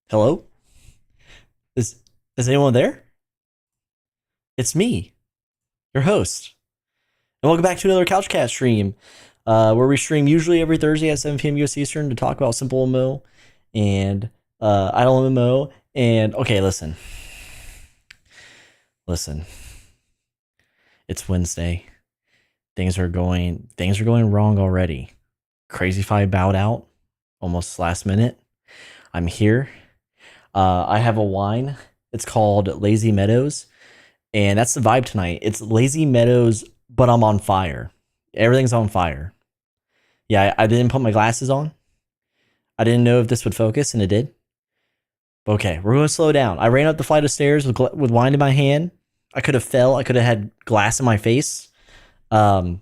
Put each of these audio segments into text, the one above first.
Hello? Is is anyone there? It's me, your host. And welcome back to another CouchCat stream, where we stream usually every Thursday at 7 p.m. US Eastern to talk about SimpleMMO and Idle MMO. And okay, listen. It's Wednesday. Things are going wrong already. Crazy Five bowed out almost last minute. I'm here. I have a wine. It's called Lazy Meadows. And that's the vibe tonight. It's Lazy Meadows, but I'm on fire. Everything's on fire. Yeah, I didn't put my glasses on. I didn't know if this would focus, and it did. Okay, we're going to slow down. I ran up the flight of stairs with wine in my hand. I could have fell. I could have had glass in my face. But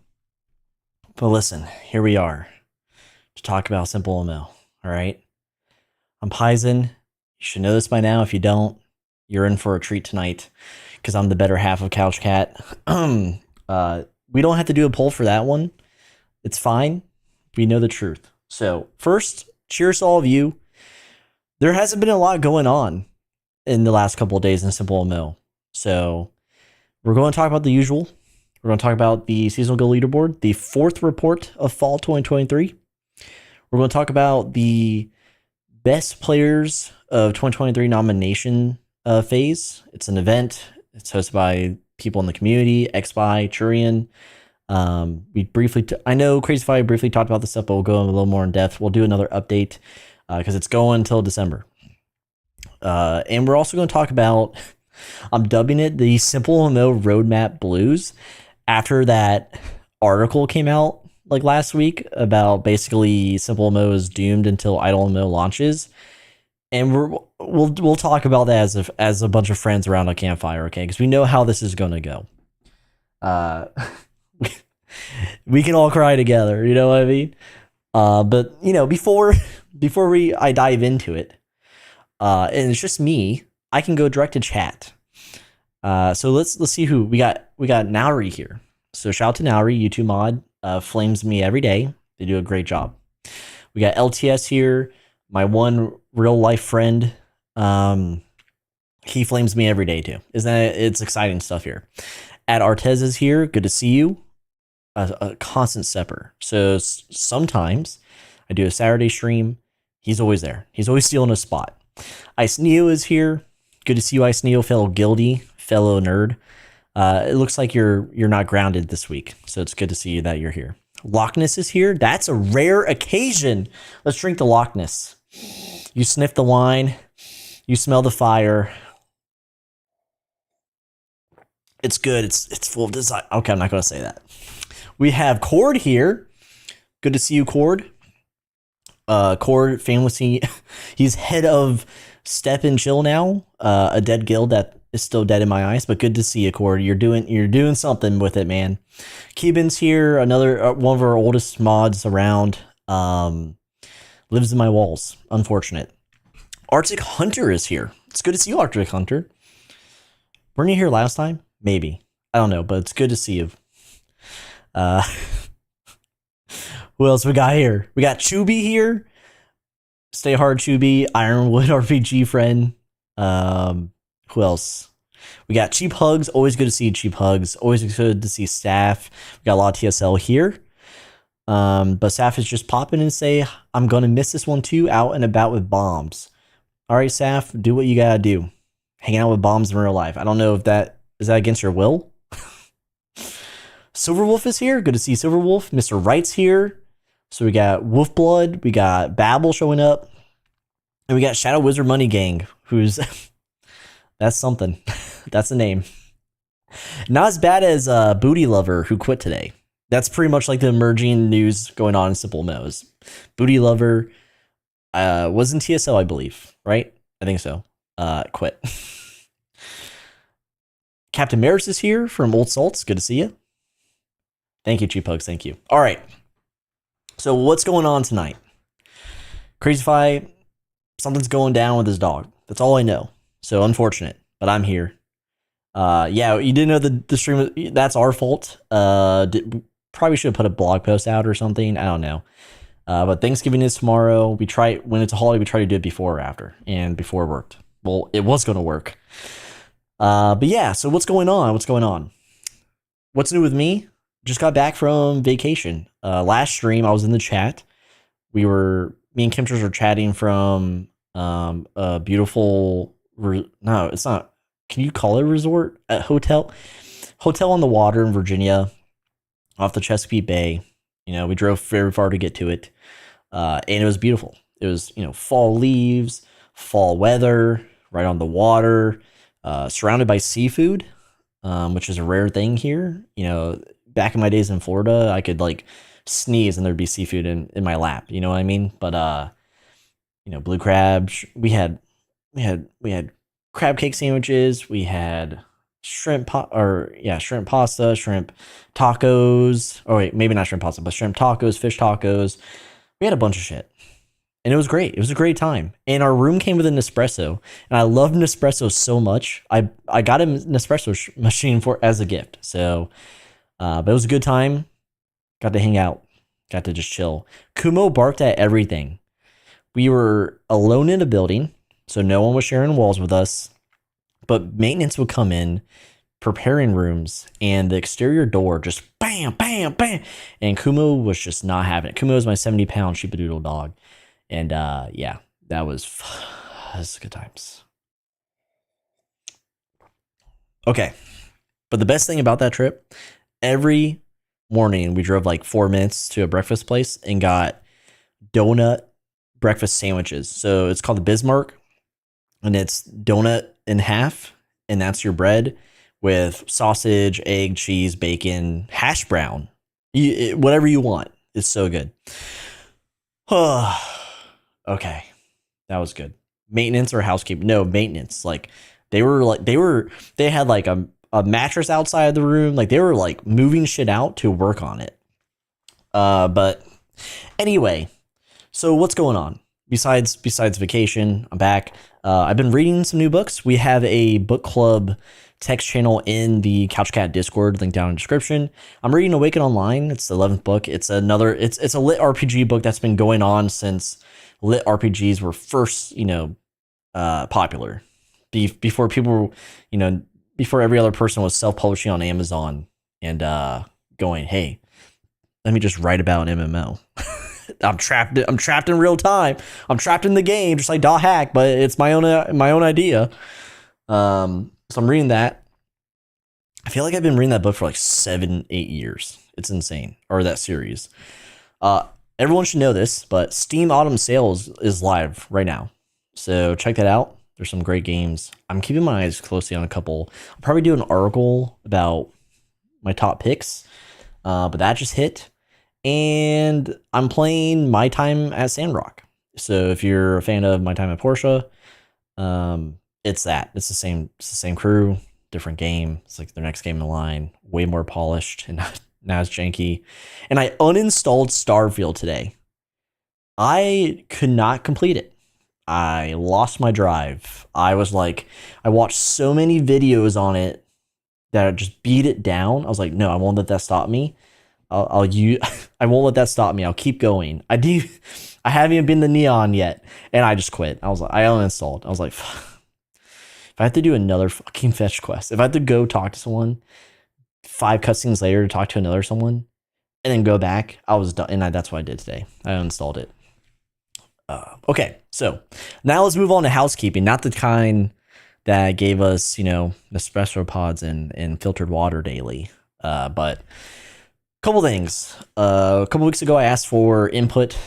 listen, here we are to talk about SimpleMMO. All right? I'm Paisen. You should know this by now. If you don't, you're in for a treat tonight because I'm the better half of CouchCat. We don't have to do a poll for that one. It's fine. We know the truth. So first, cheers to all of you. There hasn't been a lot going on in the last couple of days in SimpleMMO. So we're going to talk about the usual. We're going to talk about the Seasonal Guild Leaderboard, the fourth report of fall 2023. We're going to talk about the best players of 2023 nomination phase. It's an event. It's hosted by people in the community, XBy, Churian. We briefly, I know Crazy Fire briefly talked about this stuff, but we'll go a little more in depth. We'll do another update because it's going until December. And we're also going to talk about, I'm dubbing it the SimpleMMO Road Map Blues after that article came out like last week about basically SimpleMMO is doomed until Idle MMO launches. And we'll talk about that as a bunch of friends around a campfire, okay? Because we know how this is going to go. We can all cry together, you know what I mean? But you know, before I dive into it, and it's just me, I can go direct to chat. So let's see who we got. We got Nauri here. So shout out to Nauri, YouTube mod, flames me every day. They do a great job. We got LTS here, my one real life friend. He flames me every day too. It's exciting stuff here. At Artez is here. Good to see you. A constant stepper. So sometimes I do a Saturday stream. He's always there. He's always stealing a spot. Ice Neo is here. Good to see you, Ice Neo, fellow guildie, fellow nerd. It looks like you're not grounded this week, so it's good to see you that you're here. Loch Ness is here. That's a rare occasion. Let's drink the Loch Ness. You sniff the wine. You smell the fire. It's good. It's full of design. Okay, I'm not going to say that. We have Cord here. Good to see you, Cord. Cord, famously, he's head of Step and Chill now. A dead guild that is still dead in my eyes, but good to see you, Cord. You're doing something with it, man. Keeban's here. Another one of our oldest mods around. Lives in my walls. Unfortunate. Arctic Hunter is here. It's good to see you, Arctic Hunter. Weren't you here last time? Maybe. I don't know, but it's good to see you. Who else we got here? We got Chubby here. Stay hard, Chubby. Ironwood RPG friend. Who else? We got Cheap Hugs. Always good to see Cheap Hugs. Always good to see Staff. We got a lot of TSL here. But Staff is just popping and say, I'm gonna miss this one too. Out and about with bombs. All right, Staff, do what you gotta do. Hanging out with bombs in real life. I don't know if that is that against your will. Silverwolf is here. Good to see Silverwolf. Mr. Wright's here. So we got Wolfblood. We got Babel showing up. And we got Shadow Wizard Money Gang, who's... that's something. That's a name. Not as bad as Booty Lover, who quit today. That's pretty much like the emerging news going on in SimpleMMO. Booty Lover was in TSL, I believe. Right? I think so. Quit. Captain Maris is here from Old Salts. Good to see you. Thank you, Cheap Hugs. Thank you. All right. So what's going on tonight? Crazyfy, something's going down with his dog. That's all I know. So unfortunate, but I'm here. Yeah, you didn't know the stream. That's our fault. Probably should have put a blog post out or something. I don't know. But Thanksgiving is tomorrow. We try when it's a holiday. We try to do it before or after, and before it worked. Well, it was going to work. But yeah. So what's going on? What's new with me? Just got back from vacation. Last stream, I was in the chat. Me and Kimsters were chatting from a beautiful. No, it's not. Can you call it a resort? A hotel on the water in Virginia, off the Chesapeake Bay. We drove very far to get to it, and it was beautiful. It was fall leaves, fall weather, right on the water, surrounded by seafood, which is a rare thing here. Back in my days in Florida, I could like sneeze and there'd be seafood in my lap. You know what I mean? But blue crab. We had crab cake sandwiches. We had shrimp pasta, shrimp tacos. Oh wait, maybe not shrimp pasta, but shrimp tacos, fish tacos. We had a bunch of shit. And it was great. It was a great time. And our room came with an Nespresso. And I love Nespresso so much. I got a Nespresso machine as a gift. So, but it was a good time. Got to hang out. Got to just chill. Kumo barked at everything. We were alone in a building, so no one was sharing walls with us. But maintenance would come in, preparing rooms, and the exterior door just bam, bam, bam. And Kumo was just not having it. Kumo is my 70-pound sheepadoodle dog. And yeah, that was good times. Okay. But the best thing about that trip, every morning we drove like 4 minutes to a breakfast place and got donut breakfast sandwiches. So it's called the Bismarck, and it's donut in half, and that's your bread with sausage, egg, cheese, bacon, hash brown, whatever you want. It's so good. Okay, that was good. Maintenance or housekeeping? No, maintenance. Like they had like a mattress outside of the room. Like they were like moving shit out to work on it. But anyway, so what's going on? Besides vacation, I'm back. I've been reading some new books. We have a book club text channel in the Couch Cat Discord, link down in the description. I'm reading Awaken Online. It's the 11th book. It's a lit RPG book that's been going on since lit RPGs were first, popular. Before people, before every other person was self-publishing on Amazon and going, hey, let me just write about an MMO. I'm trapped in real time. I'm trapped in the game, just like Dot Hack, but it's my own idea. So I'm reading that. I feel like I've been reading that book for like 7-8 years. It's insane. Or that series. Everyone should know this, but Steam Autumn Sales is live right now. So check that out. There's some great games. I'm keeping my eyes closely on a couple. I'll probably do an article about my top picks. But that just hit. And I'm playing My Time at Sandrock. So if you're a fan of My Time at Portia, it's that. It's the same crew, different game. It's like their next game in line, way more polished and not as janky. And I uninstalled Starfield today. I could not complete it. I lost my drive. I watched so many videos on it that I just beat it down. I was like, no, I won't let that stop me. I won't let that stop me. I'll keep going. I haven't even been to Neon yet, and I just quit. I uninstalled. I was like, if I have to do another fucking fetch quest, if I have to go talk to someone 5 cutscenes later to talk to another someone, and then go back, I was done. And that's what I did today. I uninstalled it. Okay, so now let's move on to housekeeping. Not the kind that gave us, Nespresso pods and filtered water daily, but. Couple things. A couple weeks ago, I asked for input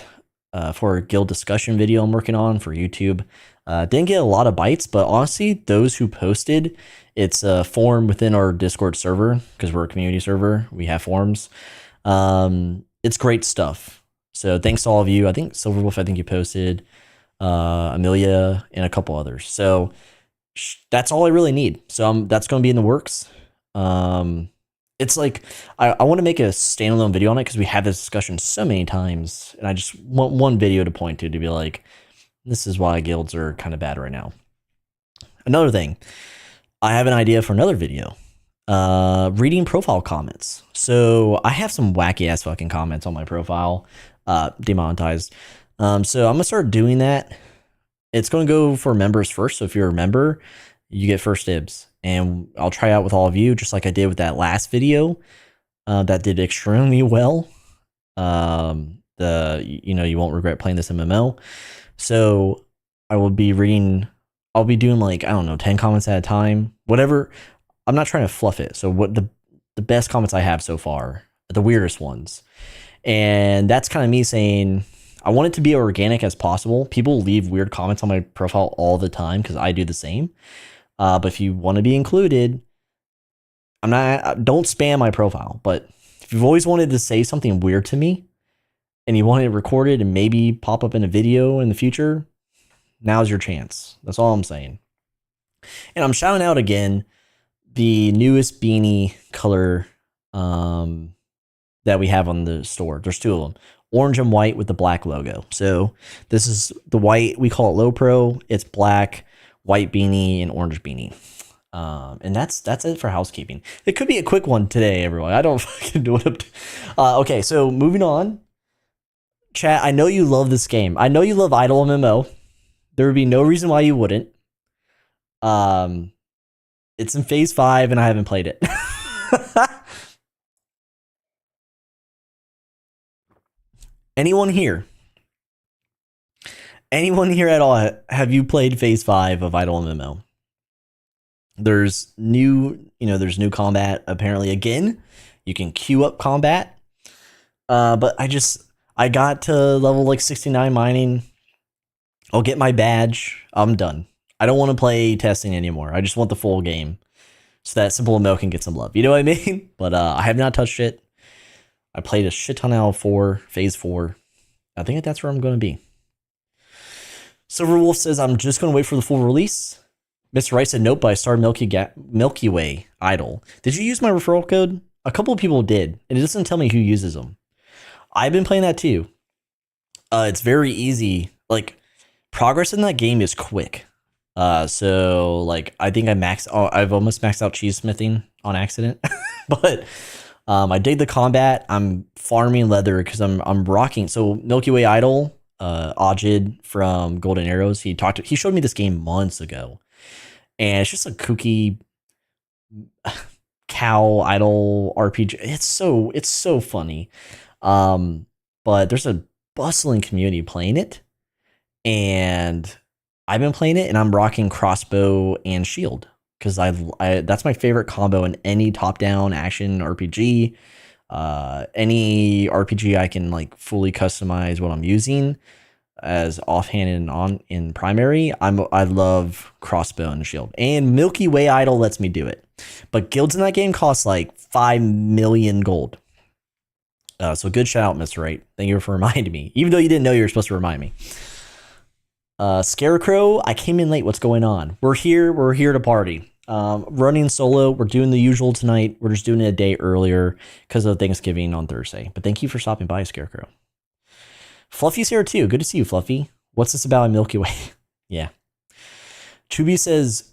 for a guild discussion video I'm working on for YouTube. Didn't get a lot of bites, but honestly, those who posted, it's a forum within our Discord server because we're a community server. We have forums. It's great stuff. So thanks to all of you. I think Silverwolf, you posted, Amelia, and a couple others. So that's all I really need. So that's going to be in the works. It's like, I want to make a standalone video on it because we had this discussion so many times, and I just want one video to point to be like, this is why guilds are kind of bad right now. Another thing, I have an idea for another video. Reading profile comments. So I have some wacky ass fucking comments on my profile. demonetized. So I'm gonna start doing that. It's gonna go for members first. So if you're a member, you get first dibs, and I'll try out with all of you, just like I did with that last video. That did extremely well. You won't regret playing this MMO. So I will be reading. I'll be doing like, I don't know, 10 comments at a time, whatever. I'm not trying to fluff it. So what the best comments I have so far, the weirdest ones. And that's kind of me saying, I want it to be organic as possible. People leave weird comments on my profile all the time because I do the same. But if you want to be included, don't spam my profile. But if you've always wanted to say something weird to me and you want it recorded and maybe pop up in a video in the future, now's your chance. That's all I'm saying. And I'm shouting out again the newest beanie color that we have on the store. There's two of them, orange and white with the black logo. So this is the white, we call it low pro. It's black, white beanie, and orange beanie. And that's it for housekeeping. It could be a quick one today, everyone. I don't fucking know what I'm doing. Okay, so moving on. Chat, I know you love this game. I know you love Idle MMO. There would be no reason why you wouldn't. It's in phase 5 and I haven't played it. Anyone here at all, have you played phase 5 of Idle MMO? There's new combat apparently again. You can queue up combat. But I got to level like 69 mining. I'll get my badge. I'm done. I don't want to play testing anymore. I just want the full game so that SimpleMMO can get some love. You know what I mean? But I have not touched it. I played a shit ton of L4, phase 4. I think that's where I'm going to be. Silverwolf says, I'm just going to wait for the full release. Mr. Wright said, nope, but I started Milky Way Idle. Did you use my referral code? A couple of people did, and it doesn't tell me who uses them. I've been playing that too. It's very easy. Like, progress in that game is quick. So like I think I've almost maxed out cheese smithing on accident. But I dig the combat. I'm farming leather because I'm rocking. So Milky Way Idol, Ajid from Golden Arrows, he showed me this game months ago. And it's just a kooky cow idol RPG. It's so funny. But there's a bustling community playing it. And I've been playing it, and I'm rocking crossbow and shield because that's my favorite combo in any top-down action RPG. Any RPG I can like fully customize what I'm using as offhand and on in primary. I love crossbow and shield, and Milky Way Idol lets me do it. But guilds in that game cost like 5 million gold. So good shout out, Mr. Wright. Thank you for reminding me, even though you didn't know you were supposed to remind me. Scarecrow, I came in late. What's going on? We're here to party. Running solo. We're doing the usual tonight. We're just doing it a day earlier because of Thanksgiving on Thursday. But thank you for stopping by, Scarecrow. Fluffy's here too. Good to see you, Fluffy. What's this about in Milky Way? Yeah. Chubby says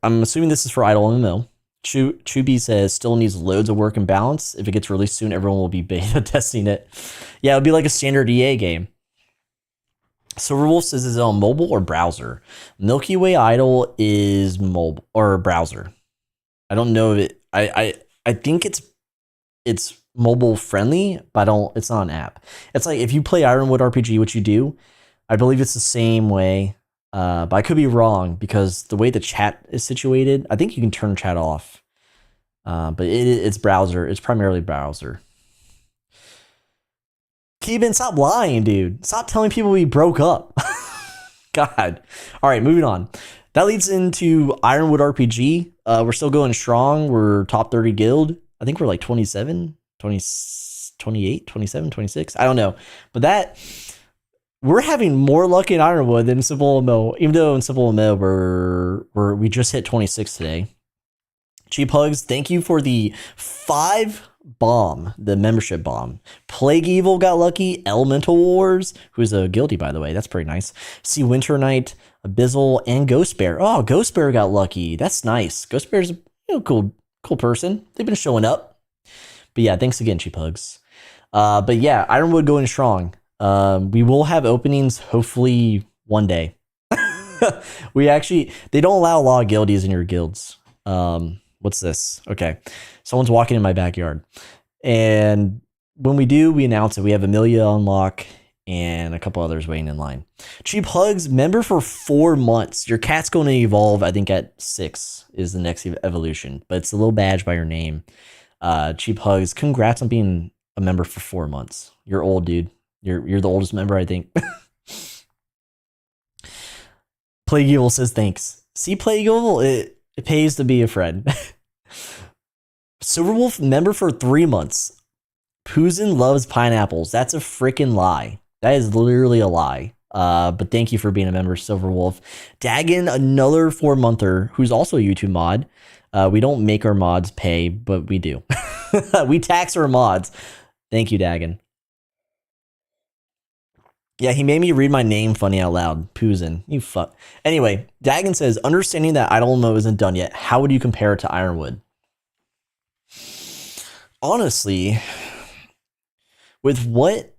I'm assuming this is for Idle MMO. Chubby says still needs loads of work and balance. If it gets released soon, everyone will be beta testing it. Yeah, it'll be like a standard EA game. Silverwolf says, is it on mobile or browser? Milky Way Idol is mobile or browser. I don't know if it. I think it's mobile friendly, but it's not an app. It's like if you play Ironwood RPG, which you do, I believe it's the same way. But I could be wrong because the way the chat is situated, I think you can turn chat off. But it's browser. It's primarily browser. Keeban, stop lying, dude. Stop telling people we broke up. God. All right, moving on. That leads into Ironwood RPG. We're still going strong. We're top 30 guild. I think we're like 27, 20, 28, 27, 26. I don't know. But we're having more luck in Ironwood than SimpleMMO. Even though in SimpleMMO we just hit 26 today. Cheap Hugs, thank you for the 5 bomb, the membership bomb. Plague Evil got lucky. Elemental Wars, who's a guilty, by the way. That's pretty nice. See Winter Knight, Abyssal, and Ghost Bear. Oh, Ghost Bear got lucky. That's nice. Ghost Bear's a cool person. They've been showing up. But yeah, thanks again, Cheap Hugs. But yeah, Ironwood going strong. We will have openings hopefully one day. They don't allow a lot of guildies in your guilds. What's this? Okay. Someone's walking in my backyard. And when we do, we announce it. We have Amelia unlock and a couple others waiting in line. Cheap Hugs, member for 4 months. Your cat's going to evolve, I think, at 6 is the next evolution. But it's a little badge by your name. Cheap Hugs, congrats on being a member for 4 months. You're old, dude. You're the oldest member, I think. Plague Evil says thanks. See, Plague Evil, it pays to be a friend. Silverwolf, member for 3 months. Paisen loves pineapples. That's a freaking lie. That is literally a lie. But thank you for being a member, Silverwolf. Dagon, another 4-monther who's also a YouTube mod. We don't make our mods pay, but we do. We tax our mods. Thank you, Dagon. Yeah, he made me read my name funny out loud. Paisen. You fuck. Anyway, Dagon says, understanding that Idle MMO isn't done yet, how would you compare it to Ironwood? Honestly, with what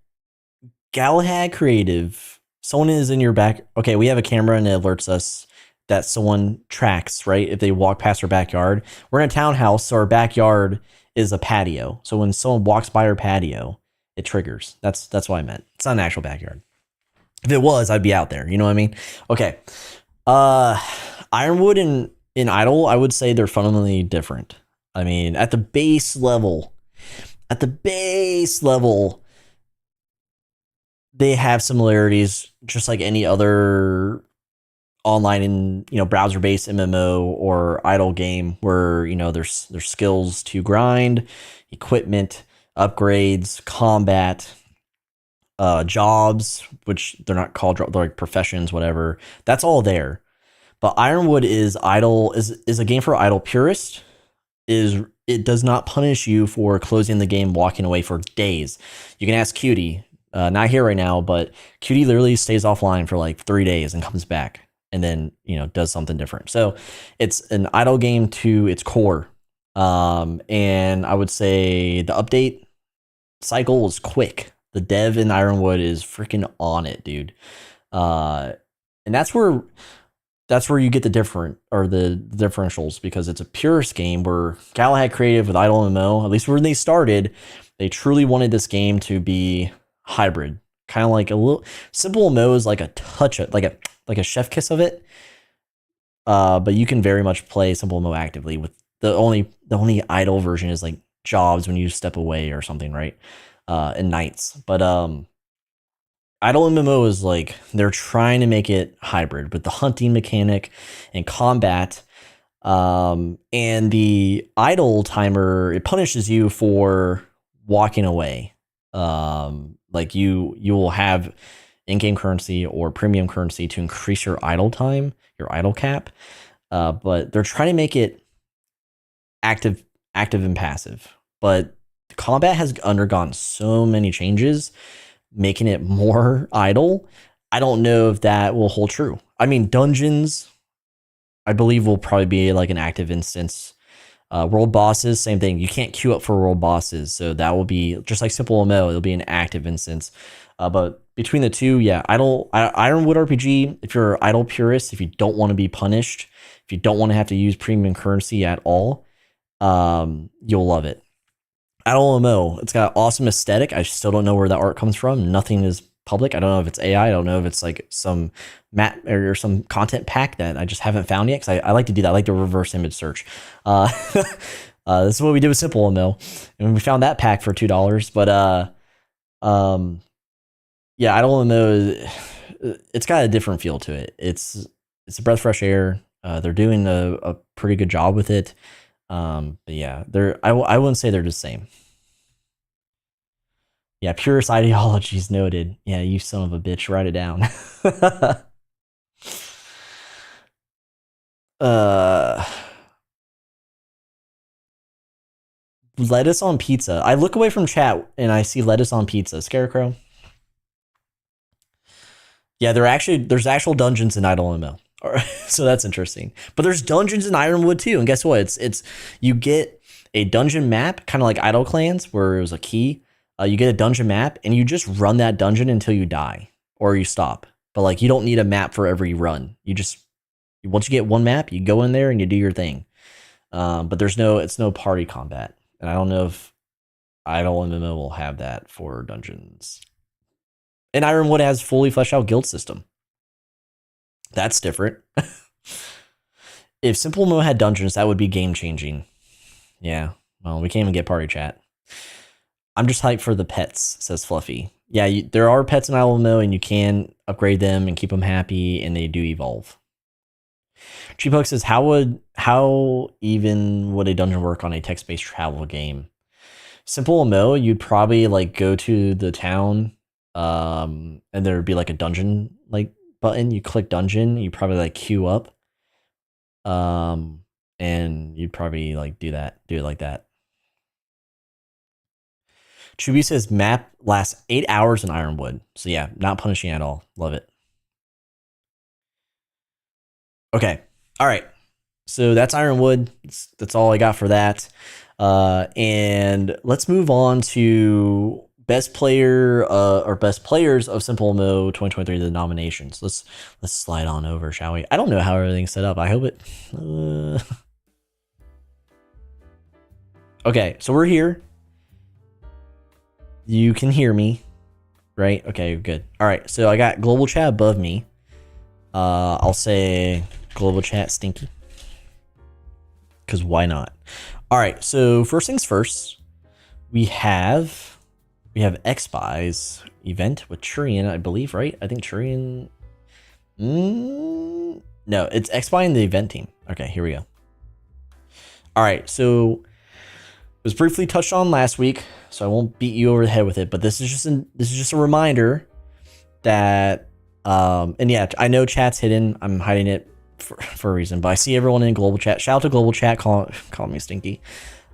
Galahad Creative, someone is in your back. Okay, we have a camera and it alerts us that someone tracks, right? If they walk past our backyard. We're in a townhouse, so our backyard is a patio. So when someone walks by our patio, it triggers. That's what I meant. It's not an actual backyard. If it was, I'd be out there. You know what I mean? Okay. Ironwood and Idle, I would say they're fundamentally different. I mean, at the base level, they have similarities, just like any other online and browser-based MMO or idle game, where there's skills to grind, equipment, upgrades, combat, jobs, which they're not called, they're like professions, whatever. That's all there. But Ironwood is a game for idle purists. It does not punish you for closing the game, walking away for days. You can ask Cutie, not here right now, but Cutie literally stays offline for like 3 days and comes back and then does something different. So it's an idle game to its core. And I would say the update cycle is quick. The dev in Ironwood is freaking on it, dude. And that's where you get the differentials, because it's a purist game where Galahad Creative with Idle MMO, at least when they started, they truly wanted this game to be hybrid. Kind of like a little SimpleMMO is like a touch of like a chef kiss of it. But you can very much play SimpleMMO actively. With the only idle version is like jobs when you step away or something, right? And nights. But Idle MMO is like they're trying to make it hybrid with the hunting mechanic and combat. And the idle timer, it punishes you for walking away. Like you will have in-game currency or premium currency to increase your idle time, your idle cap. But they're trying to make it active and passive. But the combat has undergone so many changes, making it more idle. I don't know if that will hold true. I mean, dungeons, I believe, will probably be like an active instance. World bosses, same thing. You can't queue up for world bosses, so that will be just like SimpleMMO. It'll be an active instance. But between the two, yeah, Ironwood RPG. If you're an idle purist, if you don't want to be punished, if you don't want to have to use premium currency at all, you'll love it. Idle MMO, it's got awesome aesthetic. I still don't know where that art comes from. Nothing is public. I don't know if it's AI. I don't know if it's like some map or some content pack that I just haven't found yet, because I like to do that. I like to reverse image search. This is what we did with SimpleMMO, and we found that pack for $2. But yeah, Idle MMO, it's got a different feel to it. It's a breath of fresh air. They're doing a pretty good job with it. But yeah, I wouldn't say they're the same. Yeah, purist ideologies noted. Yeah, you son of a bitch, write it down. Lettuce on pizza. I look away from chat and I see lettuce on pizza. Scarecrow. Yeah, there's actual dungeons in Idle MMO. So that's interesting. But there's dungeons in Ironwood too. And guess what? It's you get a dungeon map, kind of like Idle Clans, where it was a key. You get a dungeon map and you just run that dungeon until you die or you stop. But like you don't need a map for every run. You just once you get one map, you go in there and you do your thing. But it's no party combat, and I don't know if Idle MMO will have that for dungeons. And Ironwood has fully fleshed out guild system. That's different. If SimpleMMO had dungeons, that would be game changing. Yeah. Well, we can't even get party chat. I'm just hyped for the pets, says Fluffy. Yeah, there are pets in MMO, and you can upgrade them and keep them happy, and they do evolve. Cheaphook says, how even would a dungeon work on a text-based travel game? SimpleMMO, you'd probably like go to the town, and there'd be like a dungeon like button. You click dungeon, you probably like queue up, and you'd probably like do it like that. Chubi says map lasts 8 hours in Ironwood. So yeah, not punishing at all. Love it. Okay. All right. So that's Ironwood. That's all I got for that. And let's move on to best player or best players of SimpleMMO 2023, the nominations. Let's slide on over, shall we? I don't know how everything's set up. I hope it. Okay, so we're here. You can hear me, right? Okay, good. All right, so I got global chat above me. I'll say global chat stinky, because why not? All right, so first things first, we have XBuy's event with Churian, I believe, right? I think Churian. No, it's XBuy and the event team. Okay, here we go. All right, so it was briefly touched on last week, so I won't beat you over the head with it. But this is just a reminder that, and yeah, I know chat's hidden. I'm hiding it for a reason, but I see everyone in global chat. Shout out to global chat, call me stinky.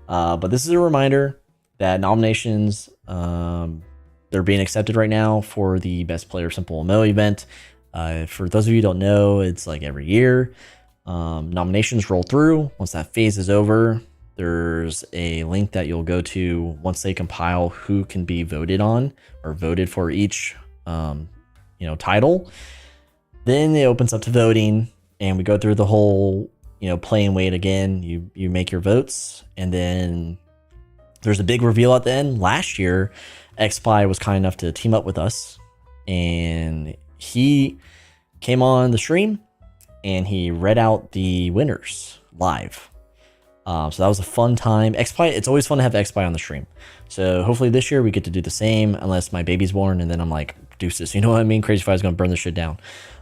But this is a reminder that nominations, they're being accepted right now for the best player SimpleMMO event. For those of you who don't know, it's like every year. Nominations roll through. Once that phase is over, there's a link that you'll go to once they compile who can be voted on or voted for each title. Then it opens up to voting, and we go through the whole play and wait again. You make your votes, and then there's a big reveal at the end. Last year, XSpy was kind enough to team up with us, and he came on the stream and he read out the winners live. So that was a fun time. XSpy, it's always fun to have XSpy on the stream. So hopefully this year we get to do the same, unless my baby's born and then I'm like, deuces, you know what I mean? Crazy Five's gonna burn this shit down.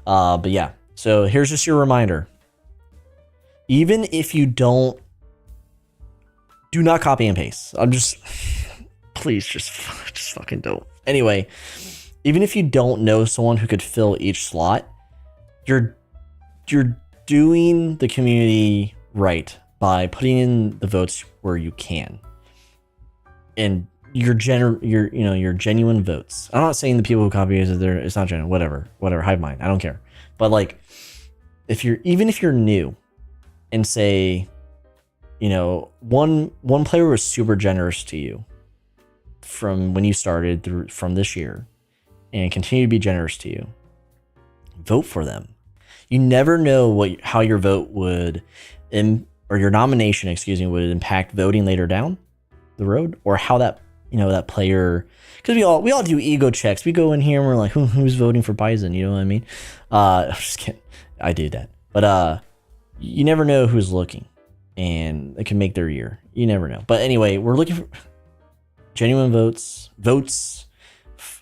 But yeah, so here's just your reminder. Even if you do not copy and paste. Please just fucking don't. Anyway, even if you don't know someone who could fill each slot, you're doing the community right by putting in the votes where you can, and your genuine votes. I'm not saying the people who copy it's not genuine. Whatever. Hive mind. I don't care. But like, even if you're new, and say, one player was super generous to you from when you started from this year, and continue to be generous to you, vote for them. You never know how your vote would or your nomination, would impact voting later down the road, or how that player, because we all do ego checks. We go in here and we're like, who's voting for Paisen? You know what I mean? I'm just kidding. I do that, but you never know who's looking, and it can make their year. You never know. But anyway, we're looking for genuine votes,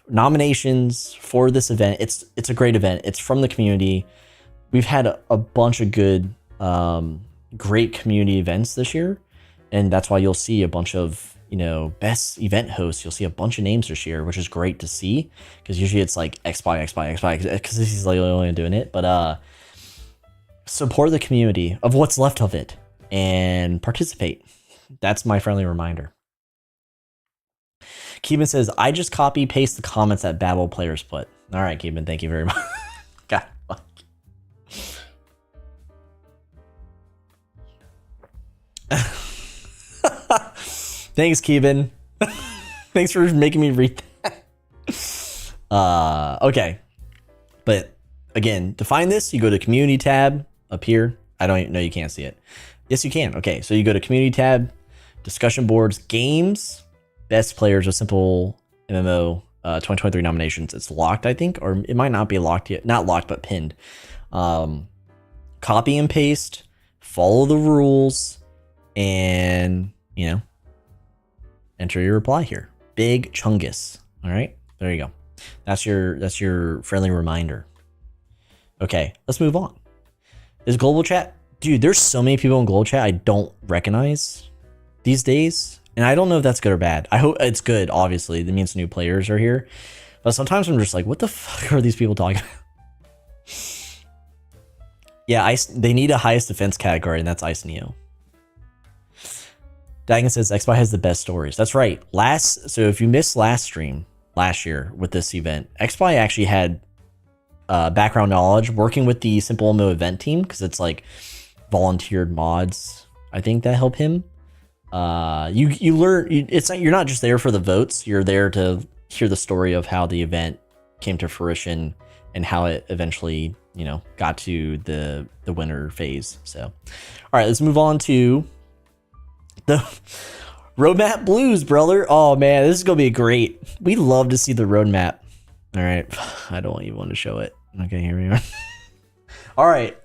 nominations for this event. It's a great event. It's from the community. We've had a bunch of good, great community events this year, and that's why you'll see a bunch of best event hosts. You'll see a bunch of names this year, which is great to see, because usually it's like XSpy, because he's like only doing it. But support the community of what's left of it and participate. That's my friendly reminder. Keeban says, I just copy paste the comments that Babel players put. All right, Keeban, thank you very much. God. Thanks, Keeban. Thanks for making me read that. Okay. But again, to find this, you go to community tab up here. I don't even know, you can't see it. Yes, you can. Okay, so you go to community tab, discussion boards, games, best players of Simple MMO 2023 nominations. It's locked, I think, or it might not be locked yet. Not locked, but pinned. Copy and paste, follow the rules, and, you know, enter your reply here. Big Chungus. All right, there you go. That's your friendly reminder. Okay, let's move on. Is global chat? Dude, there's so many people in global chat I don't recognize these days. And I don't know if that's good or bad. I hope it's good, obviously. That means new players are here. But sometimes I'm just like, what the fuck are these people talking about? Yeah, they need a highest defense category, and that's Ice Neo. Dagon says Xbox has the best stories. That's right. So if you missed last stream last year with this event, Xbox actually had background knowledge working with the SimpleMMO event team, because it's like volunteered mods, I think, that help him. You learn, you're not just there for the votes, you're there to hear the story of how the event came to fruition and how it eventually, you know, got to the winner phase. So, all right, let's move on to the roadmap blues, brother. Oh man, this is gonna be great. We love to see the roadmap. All right, I don't even want to show it. Okay, here we are. All right.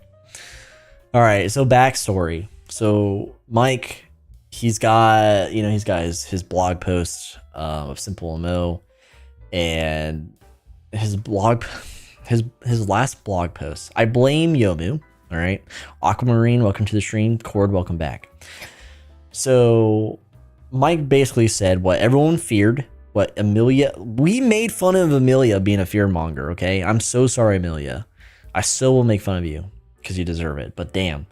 So backstory. So Mike, he's got his blog post of SimpleMMO, and his last blog post. I blame Yomu. All right, Aquamarine, welcome to the stream. Cord, welcome back. So Mike basically said what everyone feared. What Amelia, we made fun of Amelia being a fearmonger. Okay, I'm so sorry, Amelia. I still will make fun of you because you deserve it. But damn,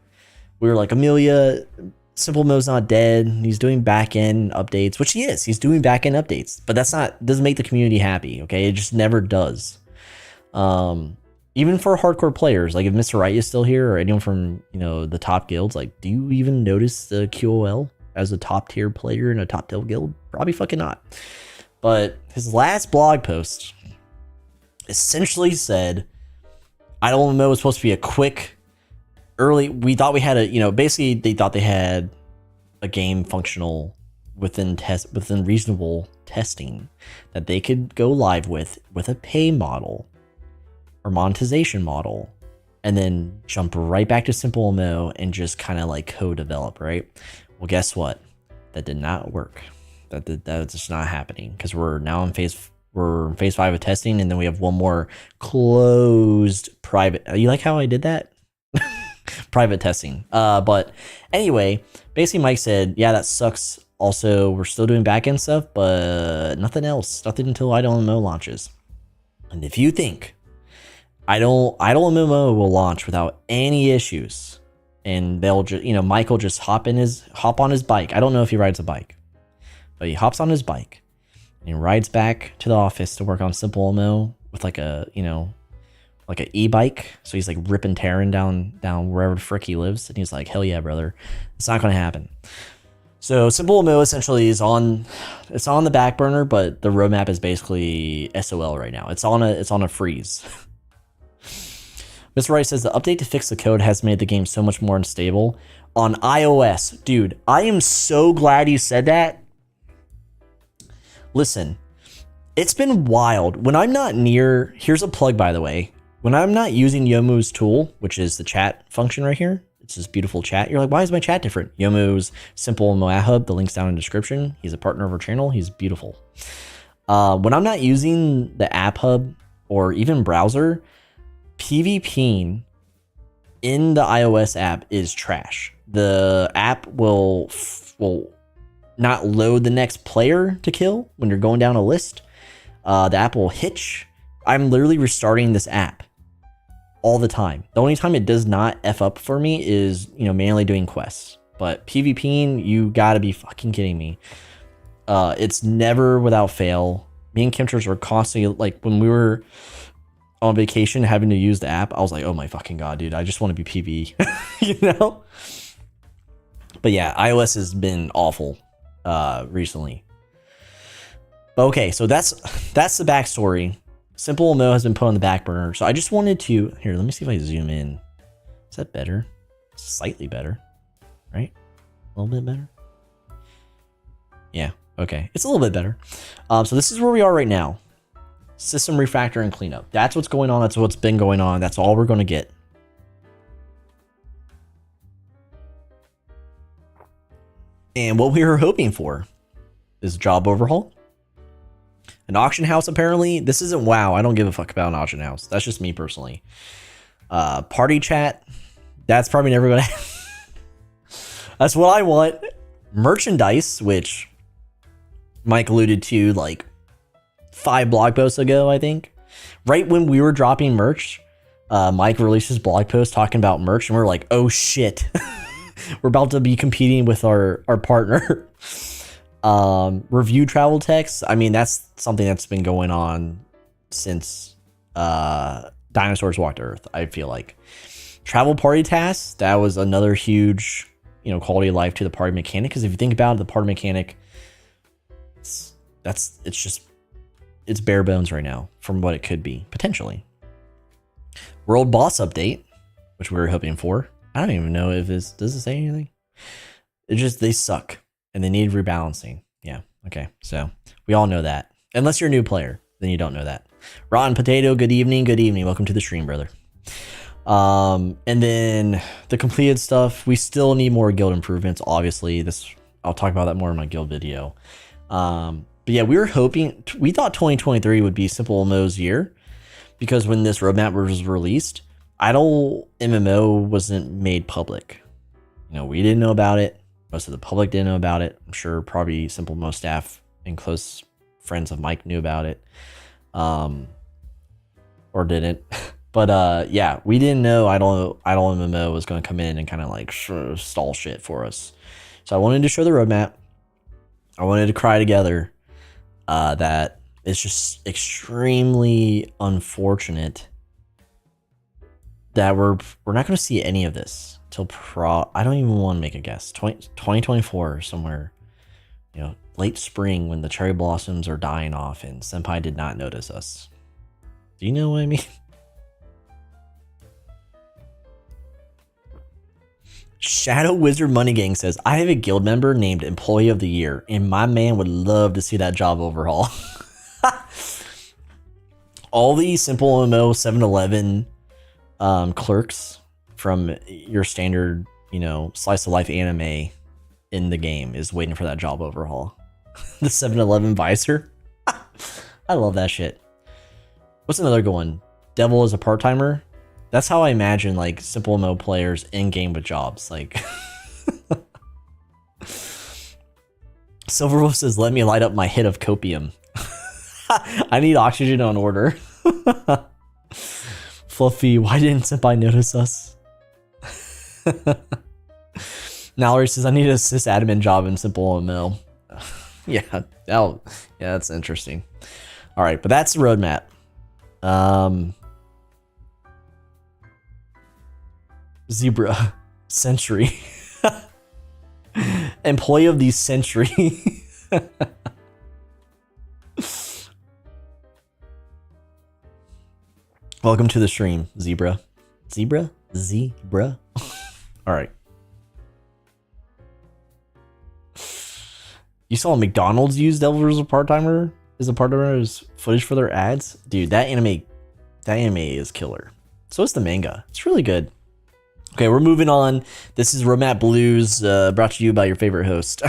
we were like, Amelia, SimpleMMO's not dead. He's doing back-end updates, which he is. He's doing back-end updates, but doesn't make the community happy. Okay, it just never does. Even for hardcore players, like if Mr. Wright is still here, or anyone from, you know, the top guilds, like, do you even notice the QOL as a top tier player in a top tier guild? Probably fucking not. But his last blog post essentially said, SimpleMMO was supposed to be a quick, early. We thought we had basically they thought they had a game functional within reasonable testing that they could go live with a pay model or monetization model, and then jump right back to SimpleMMO and just kind of like co-develop, right? Well, guess what? That did not work. That's just not happening, because we're now in phase 5 of testing, and then we have one more closed private. You like how I did that? Private testing. But anyway, basically Mike said, yeah, that sucks. Also, we're still doing backend stuff, but nothing else. Nothing until SimpleMMO launches. And if you think SimpleMMO will launch without any issues, and they'll just, Mike will just hop on his bike. I don't know if he rides a bike, but he hops on his bike and he rides back to the office to work on SimpleMMO with like a e-bike. So he's like ripping, tearing down wherever the frick he lives. And he's like, hell yeah, brother. It's not going to happen. So SimpleMMO essentially is on the back burner, but the roadmap is basically SOL right now. It's on a freeze. Mr. Wright says the update to fix the code has made the game so much more unstable on iOS. Dude, I am so glad you said that. Listen, it's been wild. When I'm not near, here's a plug, by the way. When I'm not using Yomu's tool, which is the chat function right here, it's this beautiful chat. You're like, why is my chat different? Yomu's SimpleMMO App Hub, the link's down in the description. He's a partner of our channel. He's beautiful. When I'm not using the App Hub or even browser, PvPing in the iOS app is trash. The app will not load the next player to kill when you're going down a list. The app will hitch. I'm literally restarting this app all the time. The only time it does not F up for me is, manually doing quests. But PvPing, you gotta be fucking kidding me. It's never without fail. Me and Kimchers were constantly, like, when we were on vacation having to use the app, I was like, oh my fucking god, dude, I just want to be PvE. But yeah, iOS has been awful recently. Okay, so that's the backstory. SimpleMMO has been put on the back burner. So I just wanted to, here, let me see if I zoom in. Is that better? Slightly better, right? A little bit better. Yeah, okay. It's a little bit better. So this is where we are right now. System refactor and cleanup. That's what's going on. That's what's been going on. That's all we're going to get. And what we were hoping for is job overhaul. An auction house, apparently. This isn't WoW. I don't give a fuck about an auction house. That's just me personally. Party chat. That's probably never going to happen. That's what I want. Merchandise, which Mike alluded to like 5 blog posts ago, I think. Right when we were dropping merch, Mike released his blog post talking about merch, and we're like, oh shit. We're about to be competing with our partner. Review travel text. I mean, that's something that's been going on since dinosaurs walked Earth, I feel like. Travel party tasks, that was another huge, quality of life to the party mechanic. Because if you think about it, the party mechanic, it's bare bones right now from what it could be, potentially. World boss update, which we were hoping for. I don't even know if does it say anything? They suck and they need rebalancing. Yeah. Okay. So we all know that. Unless you're a new player, then you don't know that. Rotten Potato, good evening. Good evening. Welcome to the stream, brother. And then the completed stuff, we still need more guild improvements. Obviously, I'll talk about that more in my guild video. But yeah, we thought 2023 would be SimpleMMO's year, because when this roadmap was released, Idle MMO wasn't made public. We didn't know about it. Most of the public didn't know about it. I'm sure probably SimpleMMO staff and close friends of Mike knew about it. Or didn't. But yeah, we didn't know Idle MMO was going to come in and kind of like stall shit for us. So I wanted to show the roadmap. I wanted to cry together that it's just extremely unfortunate that we're not going to see any of this till I don't even want to make a guess. 2024 or somewhere, late spring when the cherry blossoms are dying off and Senpai did not notice us. Do you know what I mean? Shadow Wizard Money Gang says, I have a guild member named Employee of the Year, and my man would love to see that job overhaul. All these SimpleMMO 7-Eleven clerks from your standard, slice of life anime in the game is waiting for that job overhaul. The 7-Eleven visor. I love that shit. What's another good one? Devil is a part-timer. That's how I imagine like SimpleMMO players in game with jobs. Like Silverwolf says, let me light up my hit of copium. I need oxygen on order. Fluffy, why didn't Senpai notice us? Mallory says, I need an sysadmin job in SimpleMMO. Yeah, that's interesting. All right, but that's the roadmap. Zebra Century. Employee of the Century. Welcome to the stream, Zebra. Zebra? All right. You saw McDonald's use Devil as a part-timer as footage for their ads? Dude, that anime is killer. So is the manga. It's really good. Okay, we're moving on. This is Roadmap Blues, brought to you by your favorite host.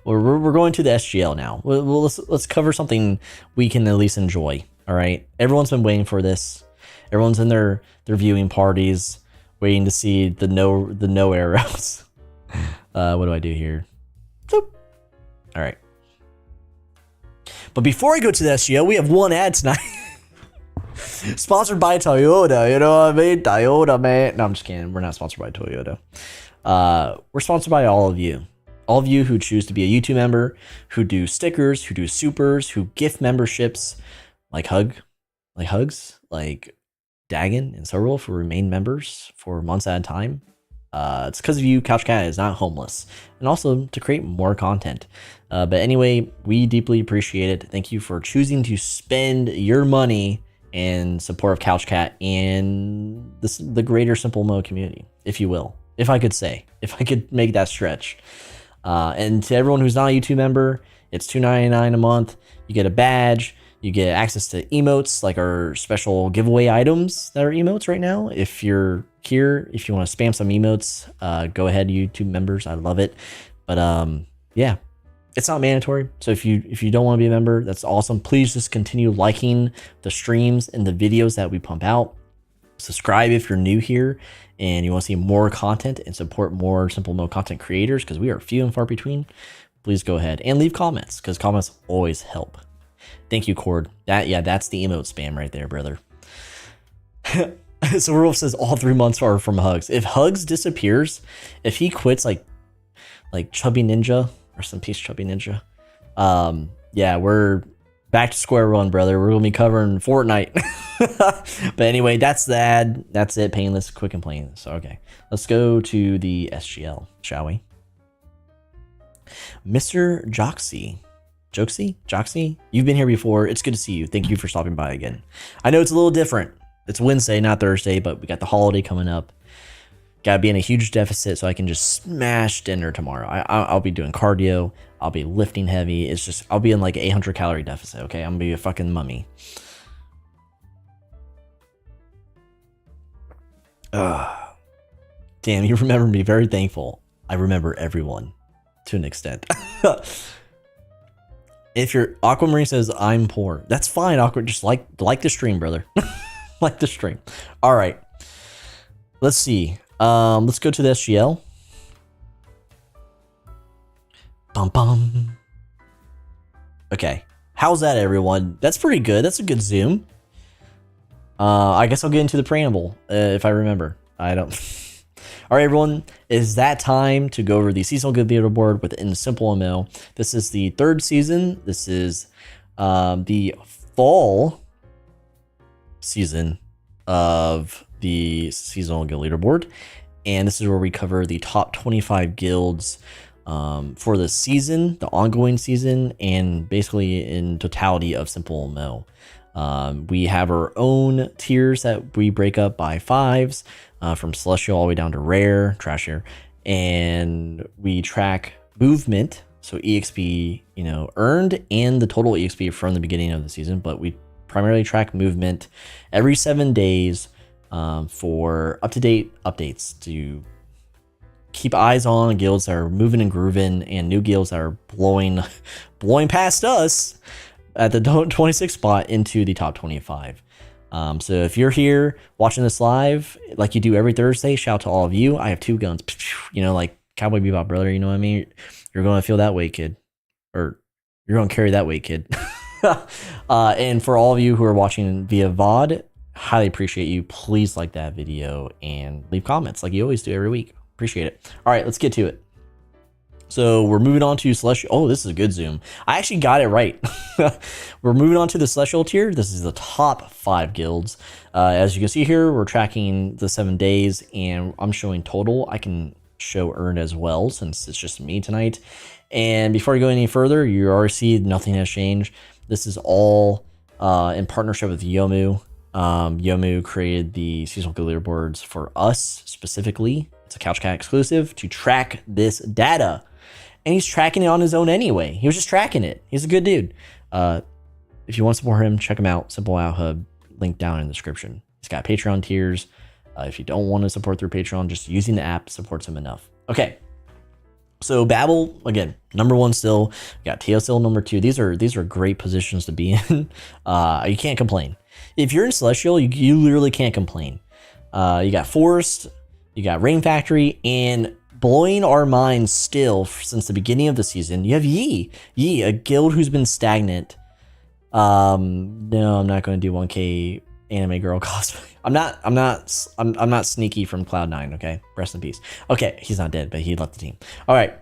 we're going to the SGL now. Let's cover something we can at least enjoy. All right, everyone's been waiting for this. Everyone's in their viewing parties, waiting to see the no arrows. What do I do here? Boop. All right. But before I go to the SGL, we have one ad tonight. Sponsored by Toyota, you know what I mean? Toyota, man. No, I'm just kidding. We're not sponsored by Toyota. We're sponsored by all of you. All of you who choose to be a YouTube member, who do stickers, who do supers, who gift memberships, like hugs, like Dagon and Sorrel, who remain members for months at a time. It's because of you, Couch Cat is not homeless, and also to create more content. But anyway, we deeply appreciate it. Thank you for choosing to spend your money in support of Couch Cat and the greater SimpleMMO community, if you will. If I could make that stretch. And to everyone who's not a YouTube member, it's $2.99 a month. You get a badge. You get access to emotes, like our special giveaway items that are emotes right now. If you're here, if you want to spam some emotes, go ahead, YouTube members. I love it. But yeah, it's not mandatory. So if you don't want to be a member, that's awesome. Please just continue liking the streams and the videos that we pump out. Subscribe if you're new here and you want to see more content and support more SimpleMMO content creators, because we are few and far between. Please go ahead and leave comments, because comments always help. Thank you, Cord. That's the emote spam right there, brother. So Wolf says all 3 months are from Hugs. If Hugs disappears, if he quits like Chubby Ninja, or some peace Chubby Ninja, yeah, we're back to square one, brother. We're gonna be covering Fortnite. But anyway, that's that. That's it. Painless, quick and plain. So okay, let's go to the SGL, shall we? Mr. Joxy, you've been here before. It's good to see you. Thank you for stopping by again. I know it's a little different. It's Wednesday, not Thursday, but we got the holiday coming up. Gotta be in a huge deficit so I can just smash dinner tomorrow. I'll be doing cardio. I'll be lifting heavy. It's just, I'll be in like 800 calorie deficit. Okay, I'm gonna be a fucking mummy. Damn, you remember me. Very thankful. I remember everyone to an extent. If your Aquamarine says I'm poor, that's fine. Awkward, just like the stream, brother. Like the stream. All right. Let's see. Let's go to the SGL. Bum bum. Okay. How's that, everyone? That's pretty good. That's a good zoom. I guess I'll get into the preamble if I remember. I don't. All right, everyone, is that time to go over the Seasonal Guild Leaderboard within SimpleMMO. This is the 3rd season. This is the fall season of the Seasonal Guild Leaderboard. And this is where we cover the top 25 guilds for the season, the ongoing season, and basically in totality of SimpleMMO. We have our own tiers that we break up by 5s. From Celestial all the way down to Rare, Trash Air, and we track movement, so EXP, earned, and the total EXP from the beginning of the season, but we primarily track movement every 7 days for up-to-date updates to keep eyes on guilds that are moving and grooving, and new guilds that are blowing past us at the 26th spot into the top 25. So if you're here watching this live, like you do every Thursday, shout out to all of you. I have 2 guns, like Cowboy Bebop, brother. You know what I mean? You're going to feel that weight, kid. Or you're going to carry that weight, kid. And for all of you who are watching via VOD, highly appreciate you. Please like that video and leave comments like you always do every week. Appreciate it. All right, let's get to it. So we're moving on to Celestial. Oh, this is a good zoom. I actually got it right. We're moving on to the Celestial tier. This is the top 5 guilds. As you can see here, we're tracking the 7 days, and I'm showing total. I can show earned as well, since it's just me tonight. And before I go any further, you already see nothing has changed. This is all in partnership with Yomu. Yomu created the Seasonal Guild Leaderboards for us specifically. It's a Couch Cat exclusive to track this data. And he's tracking it on his own anyway. He was just tracking it. He's a good dude. If you want to support him, check him out. SimpleMMO App Hub, link down in the description. He's got Patreon tiers. If you don't want to support through Patreon, just using the app supports him enough. Okay. So Babel, again, number 1 still. We got TSL number 2. These are great positions to be in. You can't complain. If you're in Celestial, you literally can't complain. You got Forest, you got Rain Factory, and blowing our minds still since the beginning of the season, you have Yi, a guild who's been stagnant. No, I'm not going to do 1K anime girl cosplay. I'm not sneaky from Cloud9. Okay, rest in peace. Okay, he's not dead, but he left the team. All right,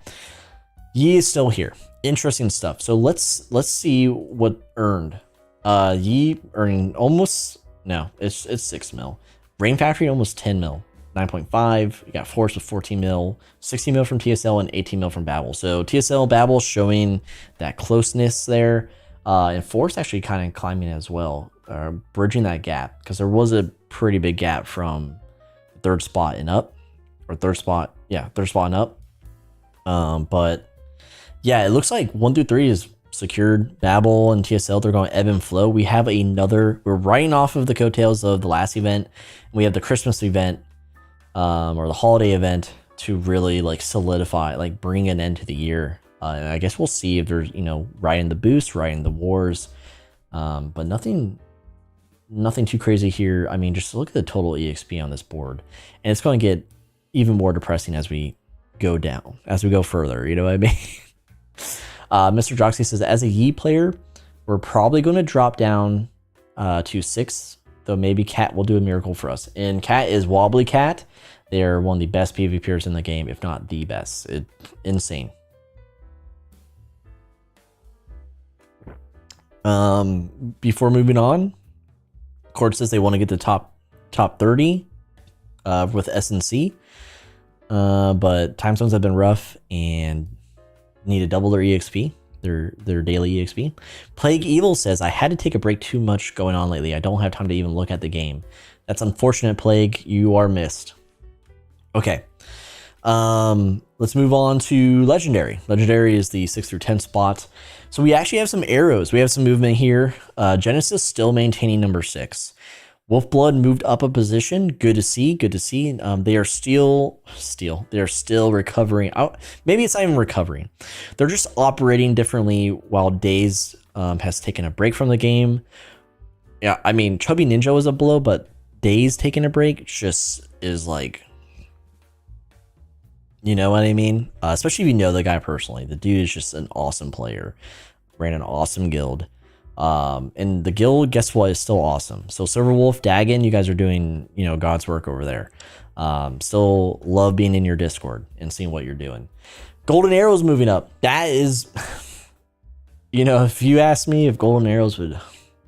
Yi is still here. Interesting stuff. So let's see what earned. Yi earning almost, no, it's 6 mil. Rain Factory almost 10 mil. 9.5. You got Force with 14 mil, 16 mil from TSL, and 18 mil from Babel. So TSL, Babel showing that closeness there. And Force actually kind of climbing as well, bridging that gap, because there was a pretty big gap from third spot and up, or third spot and up. But yeah, it looks like 1 through 3 is secured. Babel and TSL, they're going ebb and flow. We have we're riding off of the coattails of the last event. We have the Christmas event, or the holiday event, to really like solidify, like bring an end to the year. And I guess we'll see if there's, riding the boost, riding the wars, but nothing too crazy here. I mean, just look at the total EXP on this board, and it's going to get even more depressing as we go down, as we go further. You know what I mean? Mr. Joxy says, as a Yi player, we're probably going to drop down to 6, though maybe Cat will do a miracle for us. And Cat is Wobbly Cat. They're one of the best PvPers in the game, if not the best. Insane. Before moving on, Court says they want to get the top 30 with SNC, but time zones have been rough and need to double their EXP, their daily EXP. Plague Evil says, I had to take a break, too much going on lately. I don't have time to even look at the game. That's unfortunate, Plague. You are missed. Okay. Let's move on to Legendary. Legendary is the 6 through 10 spot. So we actually have some arrows. We have some movement here. Genesis still maintaining number 6. Wolfblood moved up a position. Good to see. Good to see. They are still recovering. Maybe it's not even recovering. They're just operating differently while Days has taken a break from the game. Yeah, I mean, Chubby Ninja was a blow, but Days taking a break just is like, you know what I mean? Especially if you know the guy personally. The dude is just an awesome player. Ran an awesome guild. And the guild, guess what, is still awesome. So Silverwolf, Dagon, you guys are doing, God's work over there. Still love being in your Discord and seeing what you're doing. Golden Arrows moving up. That is, if you asked me if Golden Arrows would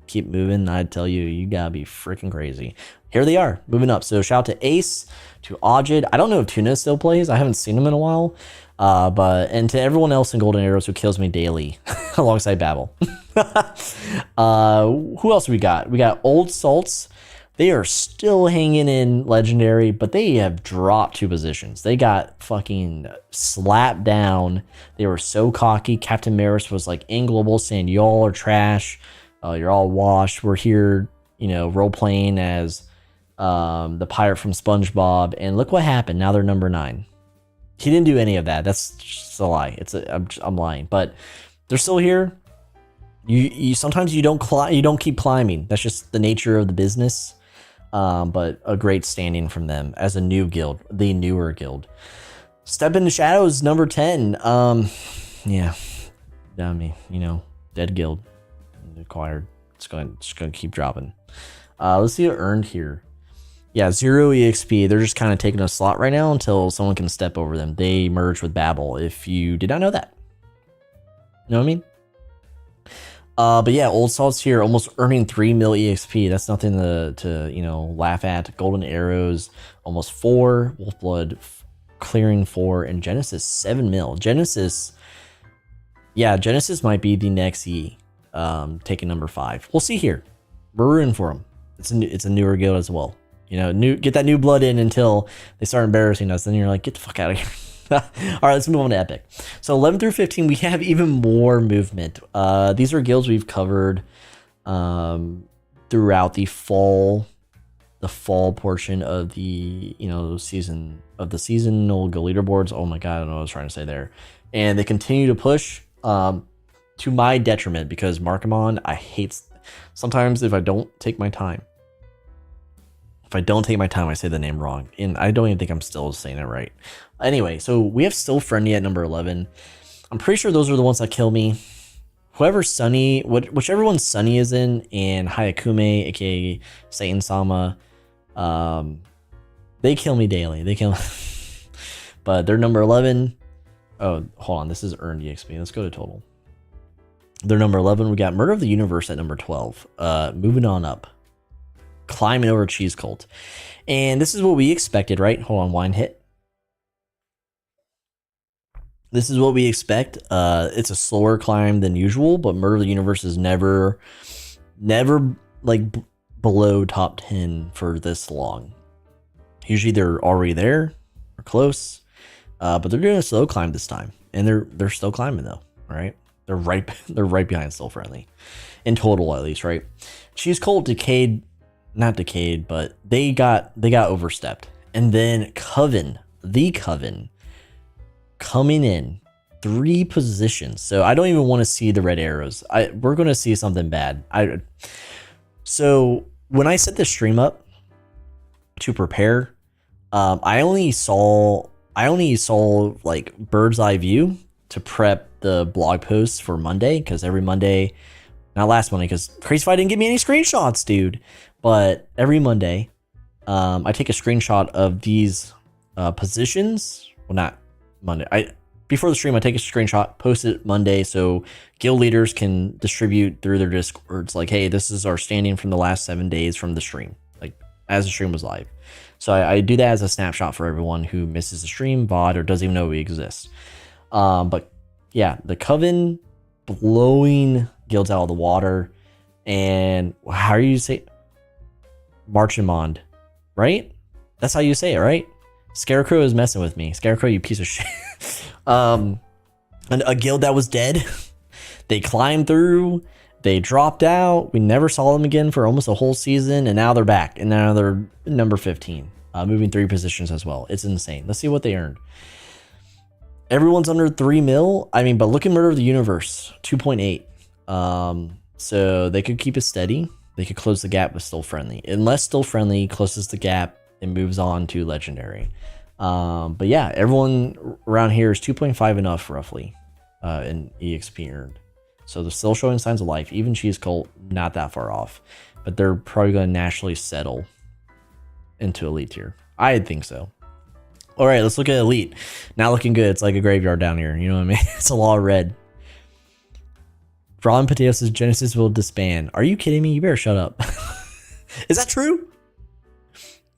keep moving, I'd tell you, you gotta be freaking crazy. Here they are, moving up. So shout out to Ace, to Ajid. I don't know if Tuna still plays. I haven't seen him in a while. And to everyone else in Golden Arrows who kills me daily alongside Babel. Who else we got? We got Old Salts. They are still hanging in Legendary, but they have dropped 2 positions. They got fucking slapped down. They were so cocky. Captain Maris was like in global saying, y'all are trash. You're all washed. We're here, role playing as the pirate from SpongeBob. And look what happened. Now they're number 9. He didn't do any of that. That's just a lie. I'm lying, but they're still here. You sometimes you don't keep climbing. That's just the nature of the business. But a great standing from them as a new guild, the newer guild. Step into Shadows, number 10. Yeah, I mean, dead guild acquired. It's going to keep dropping. Let's see what earned here. Yeah, 0 EXP. They're just kind of taking a slot right now until someone can step over them. They merged with Babel, if you did not know that. You know what I mean? But yeah, Old Salt's here, almost earning 3 mil EXP. That's nothing to laugh at. Golden Arrows, almost 4. Wolfblood clearing 4. And Genesis, 7 mil. Genesis might be the next E, taking number 5. We'll see here. We're rooting for him. It's a newer guild as well. Get that new blood in until they start embarrassing us. Then you're like, get the fuck out of here. All right, let's move on to Epic. So 11 through 15, we have even more movement. These are guilds we've covered throughout the fall portion of the season of the seasonal guild leaderboards. Oh my god, I don't know what I was trying to say there. And they continue to push to my detriment, because Markamon, I hate sometimes if I don't take my time. I say the name wrong, and I don't even think I'm still saying it right. Anyway, so we have Still Friendly at number 11. I'm pretty sure those are the ones that kill me. Whoever Sunny, whichever one Sunny is in, and Hayakume, aka Satan Sama, they kill me daily. They kill me. But they're number 11. Oh, hold on. This is earned EXP. Let's go to total. They're number 11. We got Murder of the Universe at number 12. Moving on up. Climbing over Cheese Cult. And this is what we expected, right? Hold on, wine hit. This is what we expect. It's a slower climb than usual, but Murder of the Universe is never like below top 10 for this long. Usually they're already there or close, but they're doing a slow climb this time, and they're still climbing though. All right, they're right behind Still Friendly, in total at least, right? She's Cold decayed, not decayed, but they got overstepped, and then the Coven coming in 3 positions. So I don't even want to see the red arrows. We're going to see something bad. So when I set the stream up to prepare, I only saw like bird's eye view to prep the blog posts for Monday, because every Monday, not last Monday because Crazyfy didn't give me any screenshots, dude, but every Monday I take a screenshot of these positions. Well, not Monday. Before the stream, I take a screenshot, post it Monday, so guild leaders can distribute through their Discords, like, hey, this is our standing from the last 7 days from the stream, like as the stream was live. So I do that as a snapshot for everyone who misses the stream, VOD, or doesn't even know we exist. But yeah, the Coven blowing guilds out of the water, and how do you say Marchimond, right? That's how you say it, right? Scarecrow is messing with me. Scarecrow, you piece of shit. And a guild that was dead, they climbed through, they dropped out, we never saw them again for almost a whole season, and now they're back, and now they're number 15, moving 3 positions as well. It's insane. Let's see what they earned. Everyone's under 3 mil. I mean, but look at Murder of the Universe, 2.8. So they could keep it steady. They could close the gap with Still Friendly. Unless Still Friendly closes the gap and moves on to Legendary. But yeah, everyone around here is 2.5 enough roughly in EXP earned. So they're still showing signs of life. Even Cheese Cult, not that far off. But they're probably going to naturally settle into Elite tier. I think so. All right, let's look at Elite. Not looking good. It's like a graveyard down here. You know what I mean? It's a lot of red. Ron Potato says Genesis will disband. Are you kidding me? You better shut up. Is that true?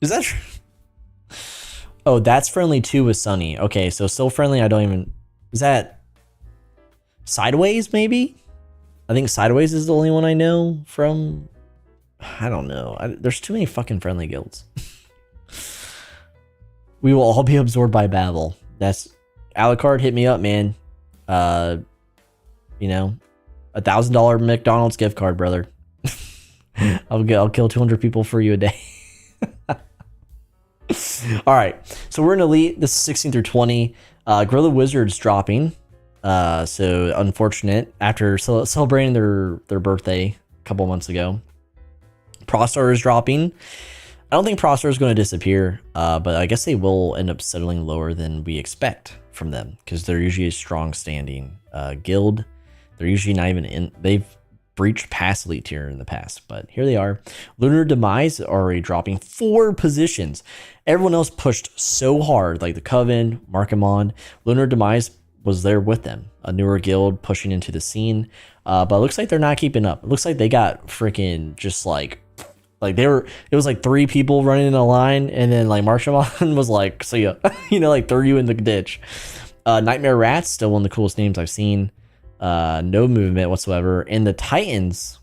Is that true? Oh, that's Friendly too with Sunny. Okay, so Still Friendly, I don't even... Is that Sideways, maybe? I think Sideways is the only one I know from... I don't know. There's too many fucking friendly guilds. We will all be absorbed by Babel. That's... Alucard, hit me up, man. You know, $1,000 McDonald's gift card, brother. I'll kill 200 people for you a day. All right, so we're in Elite. This is 16 through 20. Gorilla Wizards dropping. So unfortunate after celebrating their birthday a couple months ago. Prostar is dropping. I don't think Prostar is going to disappear, but I guess they will end up settling lower than we expect from them because they're usually a strong standing guild. They're usually not even in. They've breached past Elite tier in the past, but here they are. Lunar Demise already dropping 4 positions. Everyone else pushed so hard, like the Coven, Markemon. Lunar Demise was there with them, a newer guild pushing into the scene, but it looks like they're not keeping up. It looks like they got freaking just like they were. It was like 3 people running in a line, and then like Markemon was like, "See ya," you know, like throw you in the ditch. Nightmare Rats, still one of the coolest names I've seen. No movement whatsoever. And the Titans,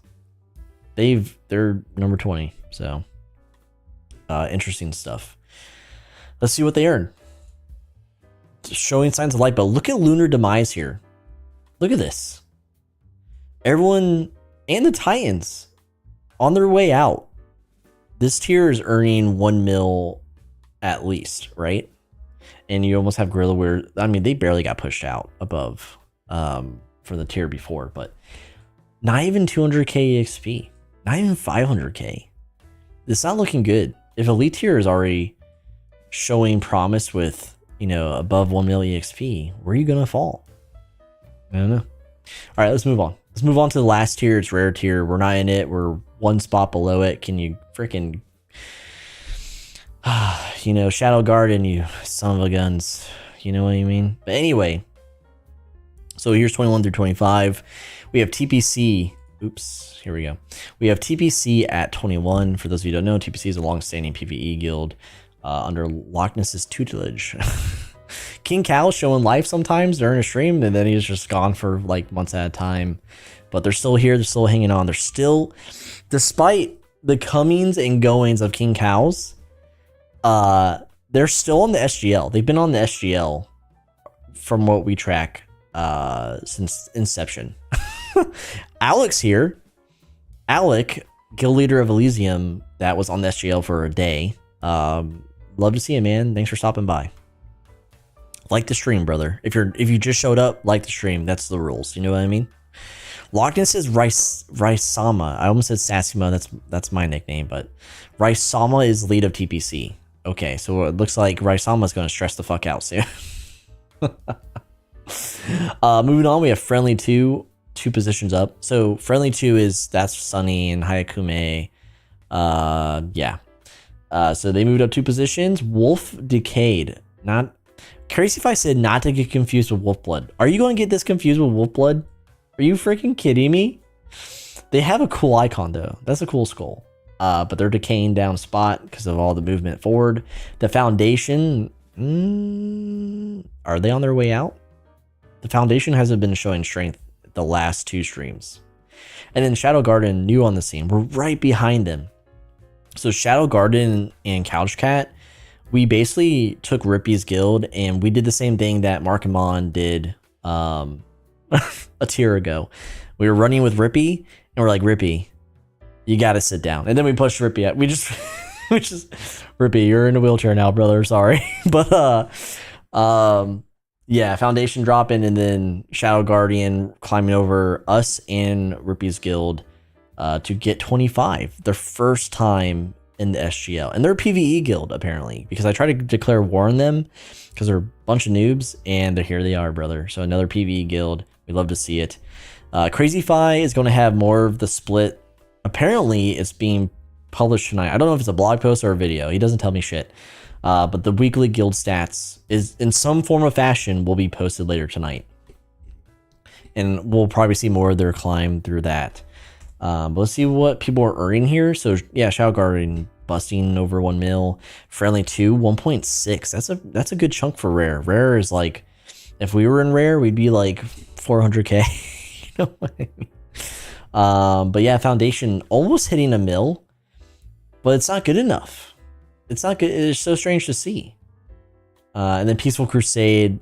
they're number 20. So interesting stuff. Let's see what they earn. Showing signs of light, but look at Lunar Demise here. Look at this. Everyone and the Titans on their way out. This tier is earning 1 mil at least, right? And you almost have Gorilla where, I mean, they barely got pushed out above for the tier before, but not even 200k EXP, not even 500k. It's not looking good. If Elite tier is already showing promise with, you know, above 1 mil EXP, where are you gonna fall? I don't know. All right, let's move on. Let's move on to the last tier. It's rare tier. We're not in it. We're 1 spot below it. Can you freaking, you know, Shadow Garden, you son of a guns. You know what I mean? But anyway, so here's 21 through 25. We have TPC Oops, here we go. We have TPC at 21. For those of you who don't know, TPC is a long-standing PvE guild under Loch Ness's tutelage. King Cal showing life sometimes during a stream, and then he's just gone for like months at a time. But they're still here. They're still hanging on. They're still, despite the comings and goings of King Cows, they're still on the SGL. They've been on the SGL from what we track since inception. Alex here. Alec, guild leader of Elysium, that was on the SGL for a day. Love to see you, man. Thanks for stopping by. Like the stream, brother. If you just showed up, like the stream. That's the rules. You know what I mean? Loch Ness is Raisama. I almost said Sassima. That's my nickname, but Raisama is lead of TPC. Okay, so it looks like Raisama is going to stress the fuck out soon. Moving on, we have Friendly 2, 2 positions up. So Friendly 2 that's Sunny and Hayakume. Yeah. So they moved up 2 positions. Wolf Decayed. Not crazy if I said not to get confused with Wolfblood. Are you going to get this confused with Wolfblood? Are you freaking kidding me? They have a cool icon though. That's a cool skull. But they're decaying down spot because of all the movement forward. The Foundation, are they on their way out? The Foundation hasn't been showing strength the last 2 streams. And then Shadow Garden, new on the scene. We're right behind them. So Shadow Garden and Couch Cat, we basically took Rippy's guild and we did the same thing that Markemon did a tier ago. We were running with Rippy and we're like, Rippy, you gotta sit down. And then we pushed Rippy out. We just Rippy, you're in a wheelchair now, brother. Sorry. But yeah, Foundation dropping and then Shadow Guardian climbing over us and Rippy's guild to get 25. Their first time in the SGL. And they're a PvE guild, apparently, because I tried to declare war on them because they're a bunch of noobs, and here they are, brother. So another PvE guild. We love to see it. Crazy Fi is going to have more of the split. Apparently, it's being published tonight. I don't know if it's a blog post or a video. He doesn't tell me shit. But the weekly guild stats is in some form of fashion will be posted later tonight. And we'll probably see more of their climb through that. But let's see what people are earning here. So yeah, Shadow Guardian busting over 1 mil. Friendly 2, 1.6. That's a good chunk for rare. Rare is like, if we were in rare, we'd be like 400k. You know what I mean? But yeah, Foundation almost hitting 1 mil, but it's not good enough. It's not good. It's so strange to see. And then Peaceful Crusade,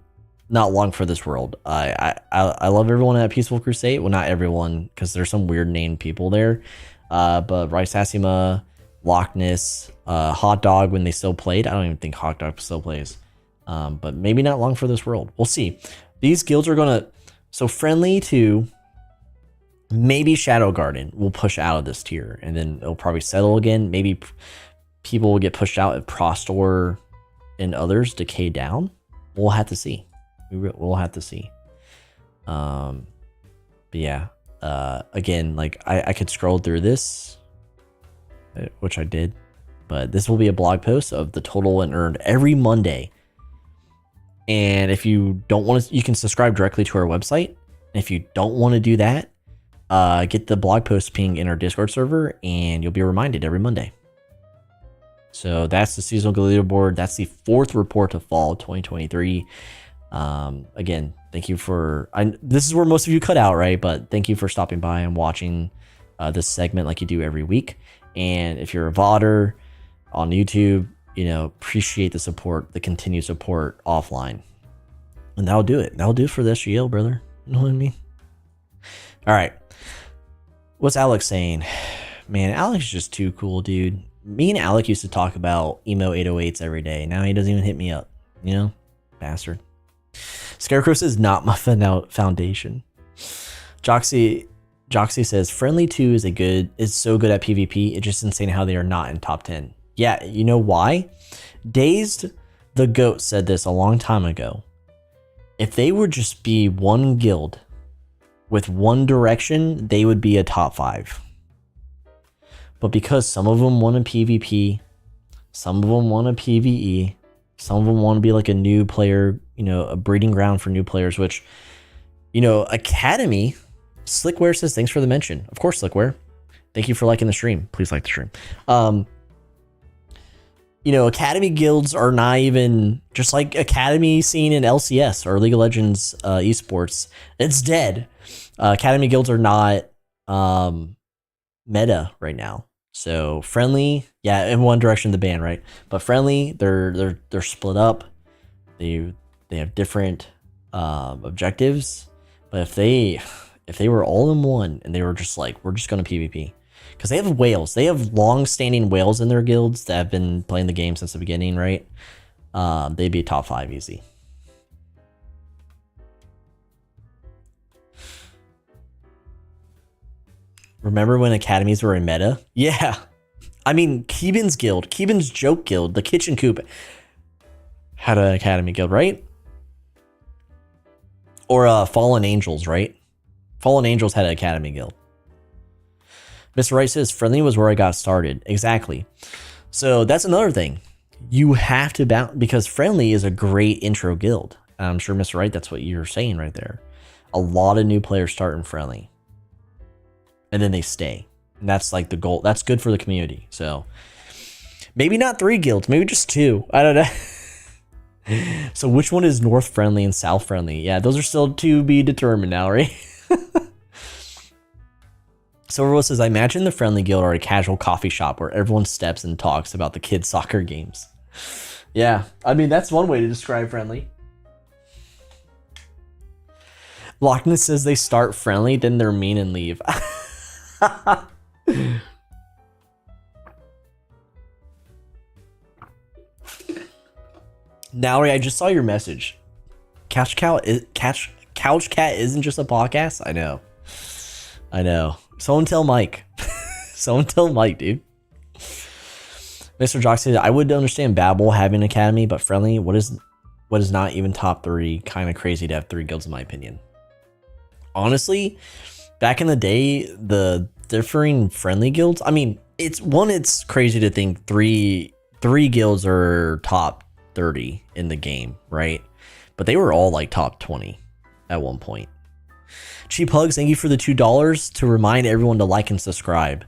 not long for this world. I love everyone at Peaceful Crusade. Well, not everyone, because there's some weird named people there. But Raisasima, Loch Ness, Hot Dog when they still played. I don't even think Hot Dog still plays. But maybe not long for this world. We'll see. These guilds are gonna, so Friendly to maybe Shadow Garden will push out of this tier, and then it'll probably settle again. Maybe people will get pushed out if Prostor and others decay down. We'll have to see. We'll have to see. But yeah, again, like I could scroll through this, which I did, but this will be a blog post of the total and earned every Monday. And if you don't want to, you can subscribe directly to our website. And if you don't want to do that, get the blog post ping in our Discord server and you'll be reminded every Monday. So that's the Seasonal Guild Leaderboard. That's the 4th report of fall 2023. Again, thank you for, this is where most of you cut out, right? But thank you for stopping by and watching this segment like you do every week. And if you're a VODer on YouTube, you know, appreciate the support, the continued support offline. And that'll do it. That'll do it for the SGL, brother. You know what I mean? All right. What's Alex saying? Man, Alex is just too cool, dude. Me and Alec used to talk about emo 808s every day. Now he doesn't even hit me up. You know? Bastard. Scarecrow says not my foundation. Joxy says Friendly 2 is so good at PvP. It's just insane how they are not in top 10. Yeah, you know why? Dazed the Goat said this a long time ago. If they would just be one guild with one direction, they would be a top 5. But because some of them want a PvP, some of them want a PvE, some of them want to be like a new player, you know, a breeding ground for new players, which, you know, Academy Slickware says, thanks for the mention. Of course, Slickware. Thank you for liking the stream. Please like the stream. You know, Academy guilds are not even just like Academy scene in LCS or League of Legends esports. It's dead. Academy guilds are not meta right now. So friendly, yeah, in one direction the ban, right? But friendly, they're split up. They have different objectives. But if they were all in one and they were just like, we're just gonna PvP. Because they have whales. They have long-standing whales in their guilds that have been playing the game since the beginning, right? They'd be top 5 easy. Remember when academies were in meta? Yeah. I mean, Keeban's guild, Keeban's joke guild, the Kitchen Coop had an academy guild, right? Or Fallen Angels, right? Fallen Angels had an academy guild. Mr. Wright says, friendly was where I got started. Exactly. So that's another thing. You have to bounce, because friendly is a great intro guild. I'm sure, Mr. Wright, that's what you're saying right there. A lot of new players start in friendly. And then they stay. And that's like the goal. That's good for the community. So maybe not 3 guilds, maybe just 2. I don't know. So which one is north friendly and south friendly? Yeah, those are still to be determined now, right? Silverwood says, I imagine the friendly guild are a casual coffee shop where everyone steps and talks about the kids' soccer games. Yeah, I mean, that's one way to describe friendly. Lockness says they start friendly, then they're mean and leave. Nowry, I just saw your message. Couch Cat isn't just a podcast? I know. Someone tell Mike. Someone tell Mike, dude. Mr. Jock said, I would understand Babel having an academy, but friendly, what is not even top 3? Kind of crazy to have 3 guilds, in my opinion. Honestly, back in the day, the differing friendly guilds, I mean, it's crazy to think three guilds are top 30 in the game, right? But they were all like top 20 at one point. Cheap Hugs, thank you for the $2 to remind everyone to like and subscribe.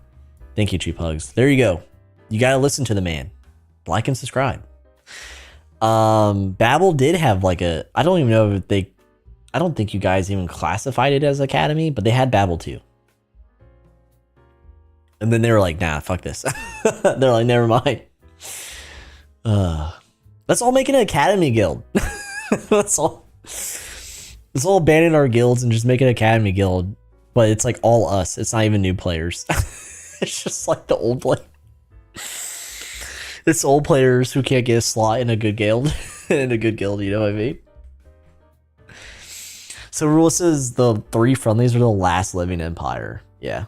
Thank you, Cheap Hugs. There you go. You got to listen to the man. Like and subscribe. Babel did have like I don't even know if I don't think you guys even classified it as Academy, but they had Babel too. And then they were like, nah, fuck this. They're like, never mind. Let's all make an Academy guild. Let's all abandon our guilds and just make an Academy guild. But it's like all us. It's not even new players. It's just like the old play. It's old players who can't get a slot in a good guild. In a good guild, you know what I mean? So Rule says the 3 friendlies are the last living empire. Yeah.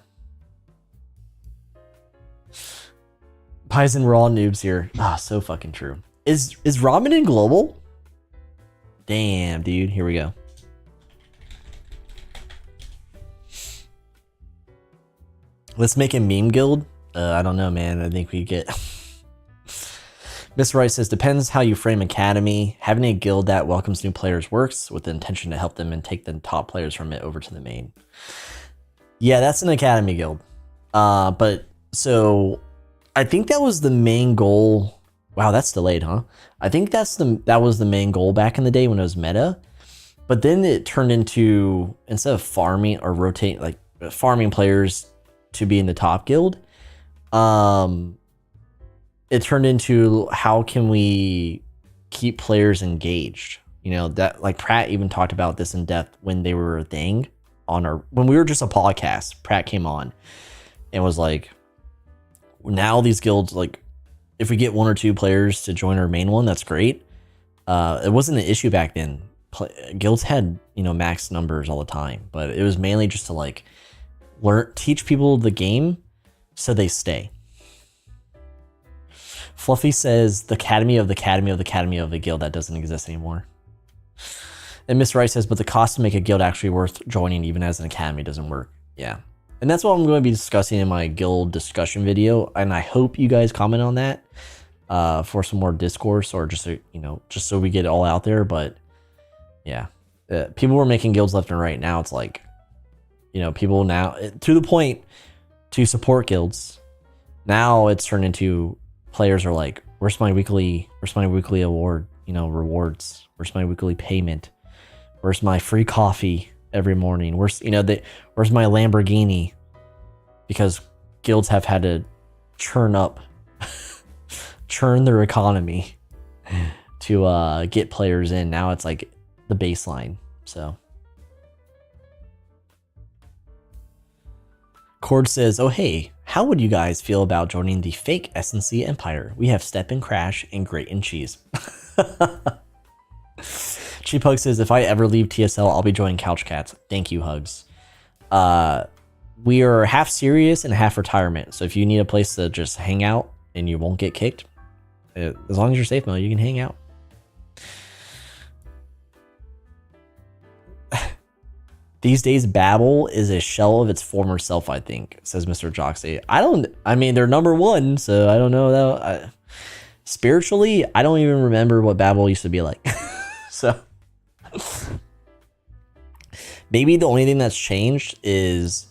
Paisen, we're all noobs here. Ah, so fucking true. Is ramen in global? Damn, dude. Here we go. Let's make a meme guild. I don't know, man. I think we get... Mr. Wright says, depends how you frame Academy. Having a guild that welcomes new players works with the intention to help them and take the top players from it over to the main. Yeah, that's an Academy guild. But so I think that was the main goal. Wow, that's delayed, huh? I think that was the main goal back in the day when it was meta. But then it turned into, instead of farming or rotating, like farming players to be in the top guild, it turned into how can we keep players engaged? You know, that like Pratt even talked about this in depth when they were a thing when we were just a podcast. Pratt came on and was like, now these guilds, like if we get 1 or 2 players to join our main one, that's great. It wasn't an issue back then. Guilds had, max numbers all the time, but it was mainly just to like teach people the game so they stay. Fluffy says the Academy of the Academy of the Academy of the Guild that doesn't exist anymore. And Miss Rice says, but the cost to make a guild actually worth joining even as an academy doesn't work. Yeah. And that's what I'm going to be discussing in my guild discussion video. And I hope you guys comment on that for some more discourse, or just, just so we get it all out there. But yeah, people were making guilds left and right. Now it's like, you know, people now to the point to support guilds. Now it's turned into players are like, where's my weekly award, you know, rewards? Where's my weekly payment? Where's my free coffee every morning? Where's, you know, where's my Lamborghini? Because guilds have had to churn their economy to get players in. Now it's like the baseline. So Cord says, oh hey, how would you guys feel about joining the fake SNC Empire? We have Step and Crash and Grate and Cheese. Cheap Hug says, if I ever leave TSL, I'll be joining Couch Cats. Thank you, Hugs. We are half serious and half retirement. So if you need a place to just hang out and you won't get kicked, as long as you're safe mode, you can hang out. These days, Babel is a shell of its former self, I think, says Mr. Joxy. I mean, they're number one, so I don't know that. Spiritually, I don't even remember what Babel used to be like. So maybe the only thing that's changed is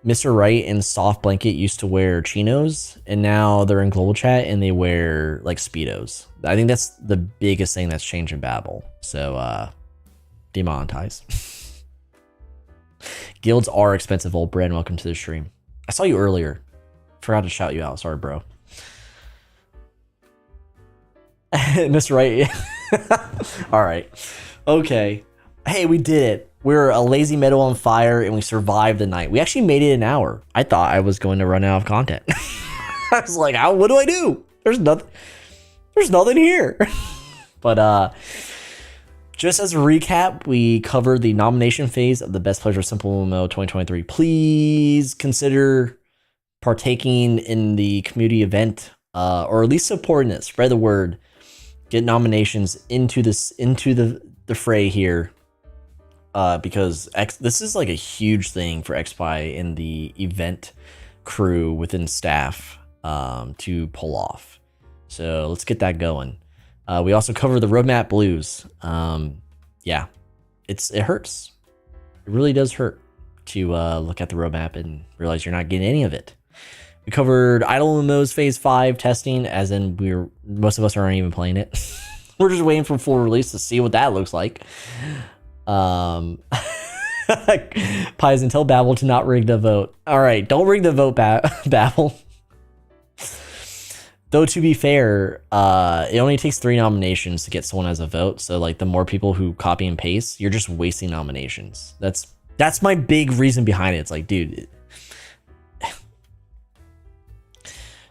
Mr. Wright and Soft Blanket used to wear chinos, and now they're in global chat and they wear like Speedos. I think that's the biggest thing that's changed in Babel. So demonetize. Guilds are expensive, old Brand. Welcome to the stream. I saw you earlier. Forgot to shout you out. Sorry, bro. Mr. Wright. All right. Okay. Hey, we did it. We're a lazy meadow on fire and we survived the night. We actually made it an hour. I thought I was going to run out of content. I was like, what do I do? There's nothing here. But just as a recap, we covered the nomination phase of the Best Players of SimpleMMO 2023. Please consider partaking in the community event, or at least supporting it. Spread the word. Get nominations into the fray here, because this is like a huge thing for XSpy and the event crew within staff to pull off. So let's get that going. We also cover the roadmap blues. Yeah, it hurts. It really does hurt to look at the roadmap and realize you're not getting any of it. We covered Idle MMO's Phase 5 testing, as in most of us aren't even playing it. We're just waiting for full release to see what that looks like. Paisen, tell Babel to not rig the vote. All right, don't rig the vote, Babel. Though to be fair, it only takes 3 nominations to get someone as a vote. So like the more people who copy and paste, you're just wasting nominations. That's my big reason behind it. It's like, dude.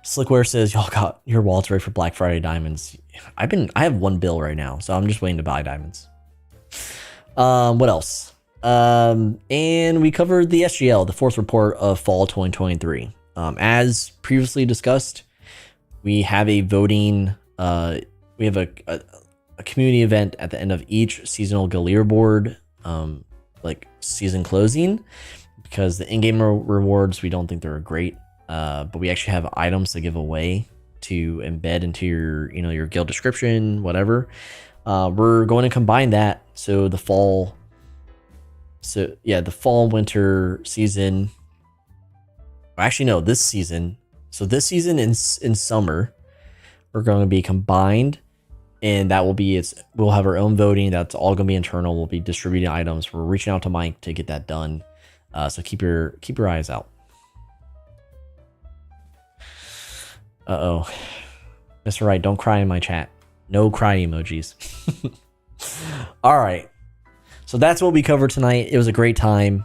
Slickware says, y'all got your wallets ready for Black Friday diamonds. I have 1 bill right now, so I'm just waiting to buy diamonds. What else? And we covered the SGL, the 4th report of fall 2023. As previously discussed, we have a voting, we have a community event at the end of each Seasonal Guild Leaderboard, like season closing, because the in-game rewards, we don't think they're great. But we actually have items to give away to embed into your guild description, whatever. We're going to combine that. So the fall winter season. Actually, no, this season. So this season in summer, we're going to be combined, and that will be we'll have our own voting. That's all going to be internal. We'll be distributing items. We're reaching out to Mike to get that done. So keep your eyes out. Uh-oh. Mr. Wright, don't cry in my chat. No cry emojis. All right. So that's what we covered tonight. It was a great time.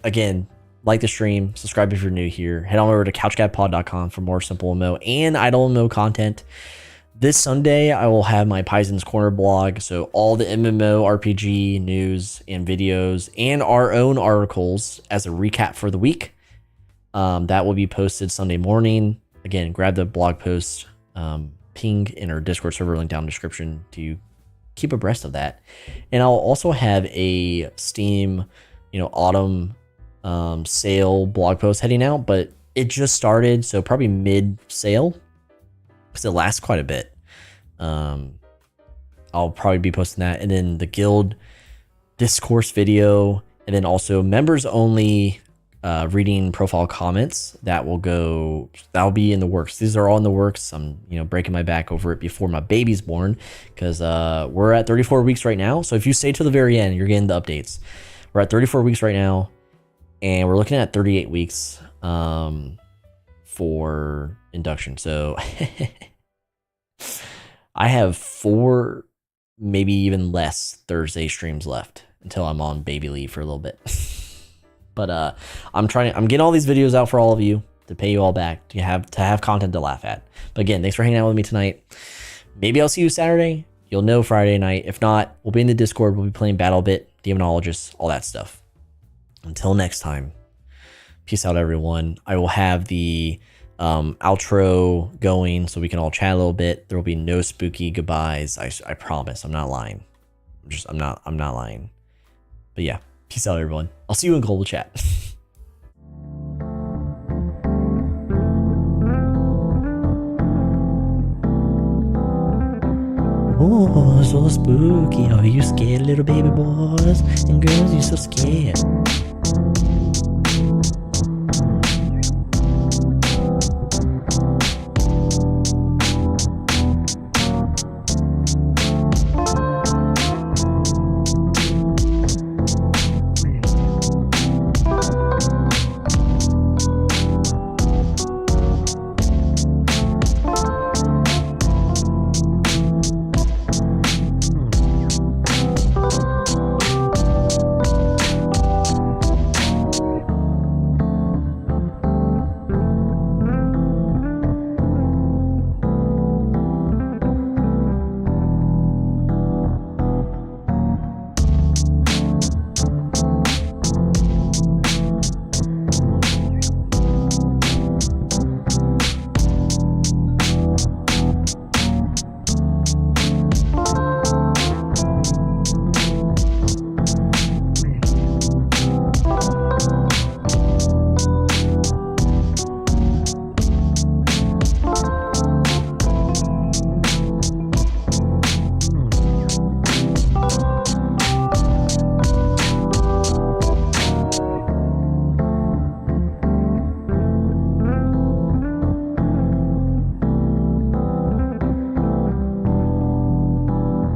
Again, like the stream, subscribe if you're new here. Head on over to couchcatpod.com for more SimpleMMO and Idle MMO content. This Sunday, I will have my Paisen's Corner blog. So all the MMORPG news and videos and our own articles as a recap for the week. That will be posted Sunday morning. Again, grab the blog post, ping in our Discord server link down in the description to keep abreast of that. And I'll also have a Steam, autumn sale blog post heading out, but it just started, so probably mid-sale because it lasts quite a bit. I'll probably be posting that, and then the guild discourse video And then also members only reading profile comments that'll be in the works. These are all in the works. I'm breaking my back over it before my baby's born, because we're at 34 weeks right now. So if you stay to the very end, you're getting the updates. We're at 34 weeks right now, and we're looking at 38 weeks for induction. So I have 4, maybe even less Thursday streams left until I'm on baby leave for a little bit. But I'm getting all these videos out for all of you to pay you all back, to have content to laugh at. But again, thanks for hanging out with me tonight. Maybe I'll see you Saturday. You'll know Friday night. If not, we'll be in the Discord. We'll be playing BattleBit, Demonologist, all that stuff. Until next time, peace out, everyone. I will have the outro going so we can all chat a little bit. There will be no spooky goodbyes. I promise. I'm not lying. I'm not lying. But yeah, peace out, everyone. I'll see you in global chat. Oh, so spooky. Are you scared, little baby boys and girls? You so scared.